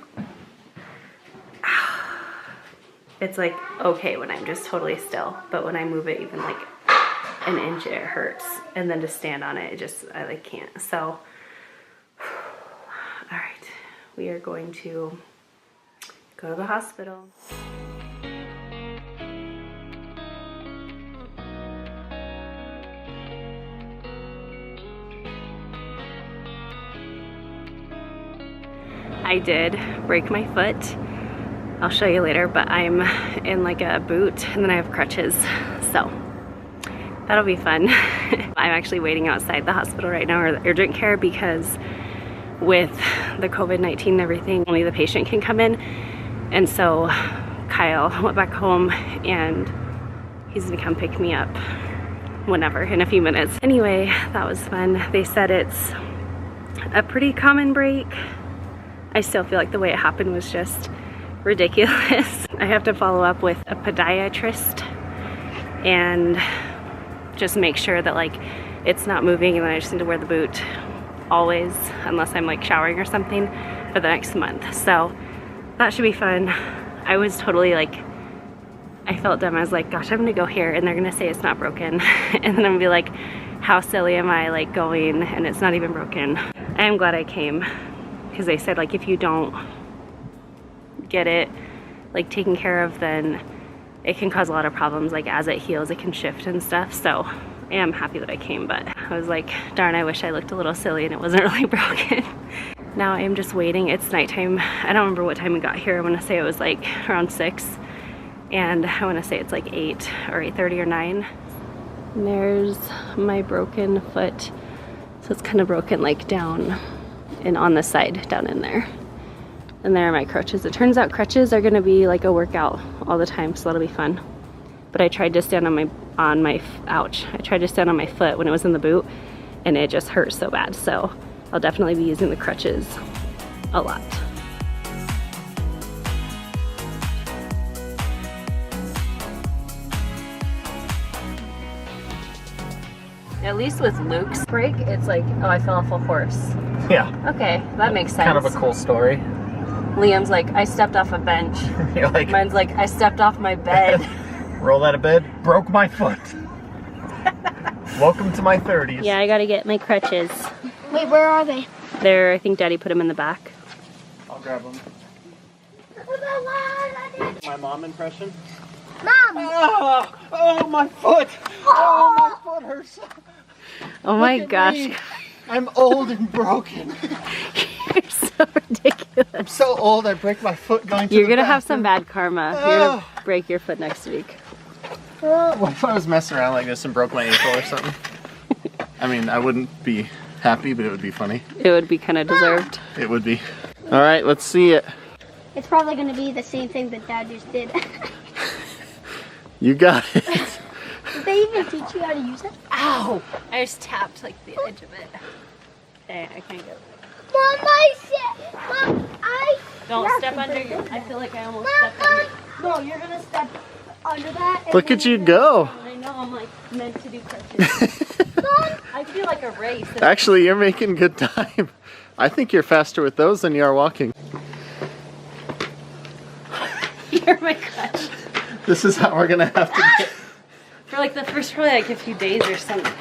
It's like okay when I'm just totally still, but when I move it even like an inch, it hurts. And then to stand on it, I like can't. So, all right, we are going to go to the hospital. I did break my foot. I'll show you later, but I'm in like a boot and then I have crutches, so that'll be fun. I'm actually waiting outside the hospital right now, or the urgent care, because with the COVID-19 and everything, only the patient can come in. And so Kyle went back home and he's gonna come pick me up whenever, in a few minutes. Anyway, that was fun. They said it's a pretty common break. I still feel like the way it happened was just ridiculous. I have to follow up with a podiatrist and just make sure that like it's not moving, and then I just need to wear the boot always unless I'm like showering or something for the next month. So that should be fun. I was totally like, I felt dumb. I was like, gosh, I'm gonna go here and they're gonna say it's not broken. And then I'm gonna be like, how silly am I like going and it's not even broken. I am glad I came because they said like if you don't get it like taken care of, then it can cause a lot of problems. Like as it heals, it can shift and stuff. So I am happy that I came, but I was like, darn, I wish I looked a little silly and it wasn't really broken. Now I am just waiting. It's nighttime. I don't remember what time we got here. I want to say it was like around 6, and I want to say it's like 8 or 8:30 or 9. And there's my broken foot. So it's kind of broken like down and on the side down in there. And there are my crutches. It turns out crutches are gonna be like a workout all the time, so that'll be fun. But I tried to stand on my I tried to stand on my foot when it was in the boot, and it just hurt so bad. So I'll definitely be using the crutches a lot. At least with Luke's break, it's like, oh, I fell off a horse. Yeah. Okay, that makes sense. Kind of a cool story. Liam's like, I stepped off a bench. You're like, mine's like, I stepped off my bed. roll out of bed, broke my foot. Welcome to my 30s. Yeah, I gotta get my crutches. Wait, where are they? There, I think Daddy put them in the back. I'll grab them. My mom impression? Mom! Oh, my foot! Oh, my foot hurts. Oh my gosh. I'm old and broken. You're so ridiculous. I'm so old, I break my foot going to You're the gonna have bathroom. some bad karma. You're gonna break your foot next week. What if I was messing around like this and broke my ankle or something? I mean, I wouldn't be happy, but it would be funny. It would be kind of deserved. It would be. All right, let's see it. It's probably going to be the same thing that Dad just did. You got it. Did they even teach you how to use it? Ow! I just tapped like the edge of it. Okay, I can't go. Mom, Don't step under your. I feel like I almost stepped under. No, you're going to step under that. and Look then at you you're go. I know I'm like meant to do crutches. I feel like a race. Actually, you're making good time. I think you're faster with those than you are walking. You're my crutch. This is how we're gonna have to get. For like the first probably like a few days or something.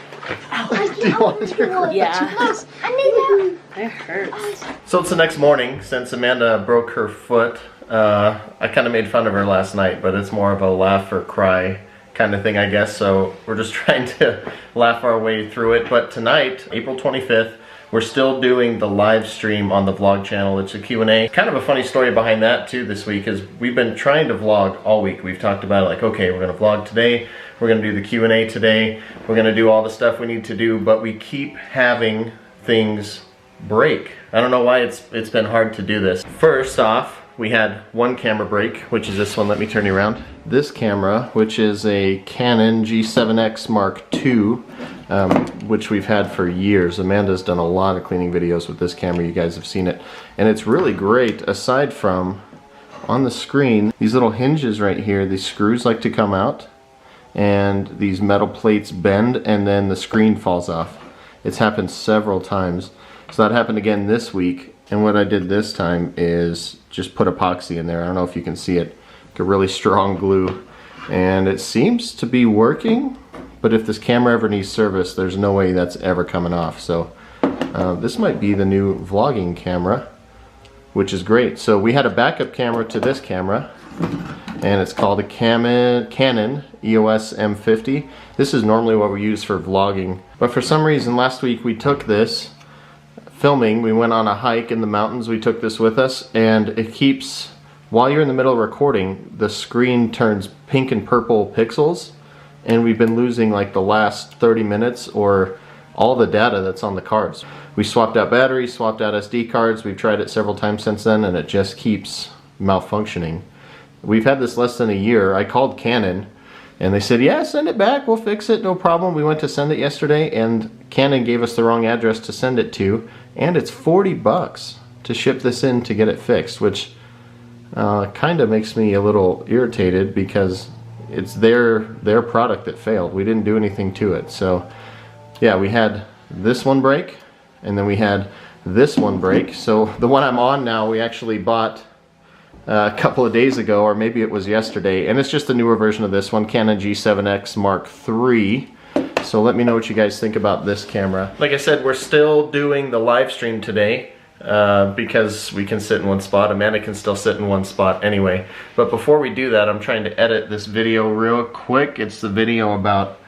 Do you want your crutch? Yeah. I need It hurts. So it's the next morning. Since Amanda broke her foot, I kind of made fun of her last night, but it's more of a laugh or cry kind of thing, I guess. So we're just trying to laugh our way through it. But tonight, April 25th, we're still doing the live stream on the vlog channel. It's a Q&A. Kind of a funny story behind that too this week is we've been trying to vlog all week. We've talked about it like, okay, we're gonna vlog today. We're gonna do the Q&A today. We're gonna do all the stuff we need to do, but we keep having things break. I don't know why it's been hard to do this. First off, we had one camera break, which is this one. Let me turn you around. This camera, which is a Canon G7X Mark II, which we've had for years. Amanda's done a lot of cleaning videos with this camera. You guys have seen it. And it's really great, aside from on the screen, these little hinges right here, these screws like to come out, and these metal plates bend, and then the screen falls off. It's happened several times. So that happened again this week. And what I did this time is just put epoxy in there. I don't know if you can see it. Like a really strong glue. And it seems to be working. But if this camera ever needs service, there's no way that's ever coming off. So this might be the new vlogging camera, which is great. So we had a backup camera to this camera. And it's called a Canon EOS M50. This is normally what we use for vlogging. But for some reason last week we took this filming. We went on a hike in the mountains. We took this with us, and it keeps, while you're in the middle of recording, the screen turns pink and purple pixels, and we've been losing like the last 30 minutes or all the data that's on the cards. We swapped out batteries, swapped out SD cards. We've tried it several times since then, and it just keeps malfunctioning. We've had this less than a year. I called Canon and they said, yeah, send it back, we'll fix it, no problem. We went to send it yesterday and Canon gave us the wrong address to send it to, and it's 40 bucks to ship this in to get it fixed, which kind of makes me a little irritated because it's their product that failed. We didn't do anything to it. So yeah, we had this one break, and then we had this one break. So the one I'm on now, we actually bought a couple of days ago, or maybe it was yesterday, and it's just a newer version of this one, Canon G7X Mark III. So let me know what you guys think about this camera. Like I said, we're still doing the live stream today because we can sit in one spot. Amanda can still sit in one spot anyway. But before we do that, I'm trying to edit this video real quick. It's the video about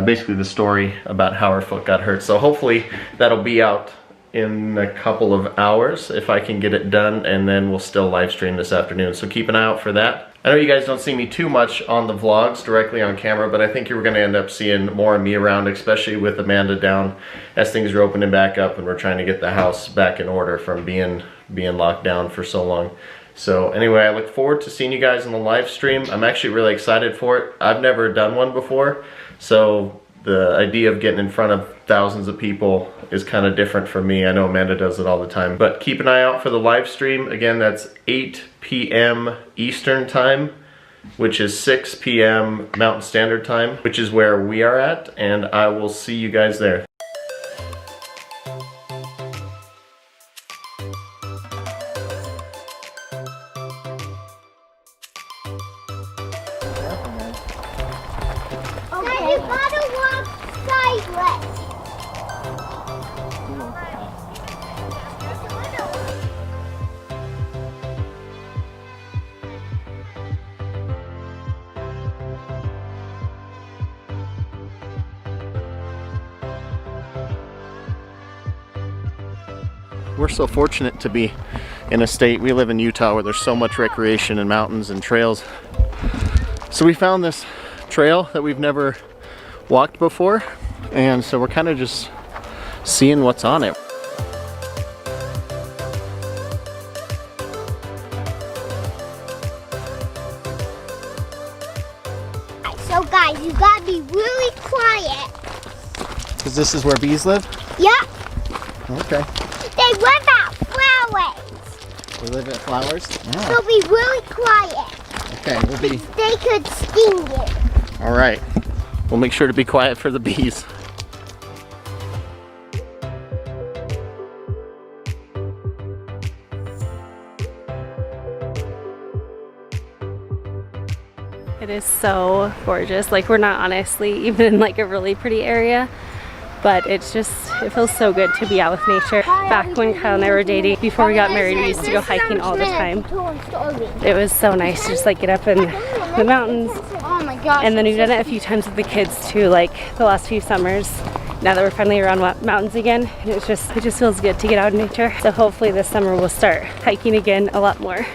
basically the story about how her foot got hurt. So hopefully that'll be out in a couple of hours if I can get it done, and then we'll still live stream this afternoon. So keep an eye out for that. I know you guys don't see me too much on the vlogs directly on camera, but I think you're gonna end up seeing more of me around, especially with Amanda down as things are opening back up and we're trying to get the house back in order from being locked down for so long. So anyway, I look forward to seeing you guys on the live stream. I'm actually really excited for it. I've never done one before, so the idea of getting in front of thousands of people is kind of different for me. I know Amanda does it all the time. But keep an eye out for the live stream. Again, that's 8 p.m. Eastern time, which is 6 p.m. Mountain Standard Time, which is where we are at, and I will see you guys there. Okay. You gotta walk sideways. We're so fortunate to be in a state, we live in Utah, where there's so much recreation and mountains and trails. So we found this trail that we've never walked before, and so we're kind of just seeing what's on it. So guys, you gotta be really quiet. Because this is where bees live? Yep. Okay. They live at flowers. We live at flowers? So be really quiet. Okay, we'll be... They could sting you. All right. We'll make sure to be quiet for the bees. It is so gorgeous. Like, we're not honestly even in like a really pretty area, but it's just, it feels so good to be out with nature. Back when Kyle and I were dating, before we got married, we used to go hiking all the time. It was so nice to just like get up in the mountains. Oh my gosh. And then we've done it a few times with the kids too, like the last few summers. Now that we're finally around mountains again, and it just feels good to get out in nature. So hopefully this summer we'll start hiking again a lot more.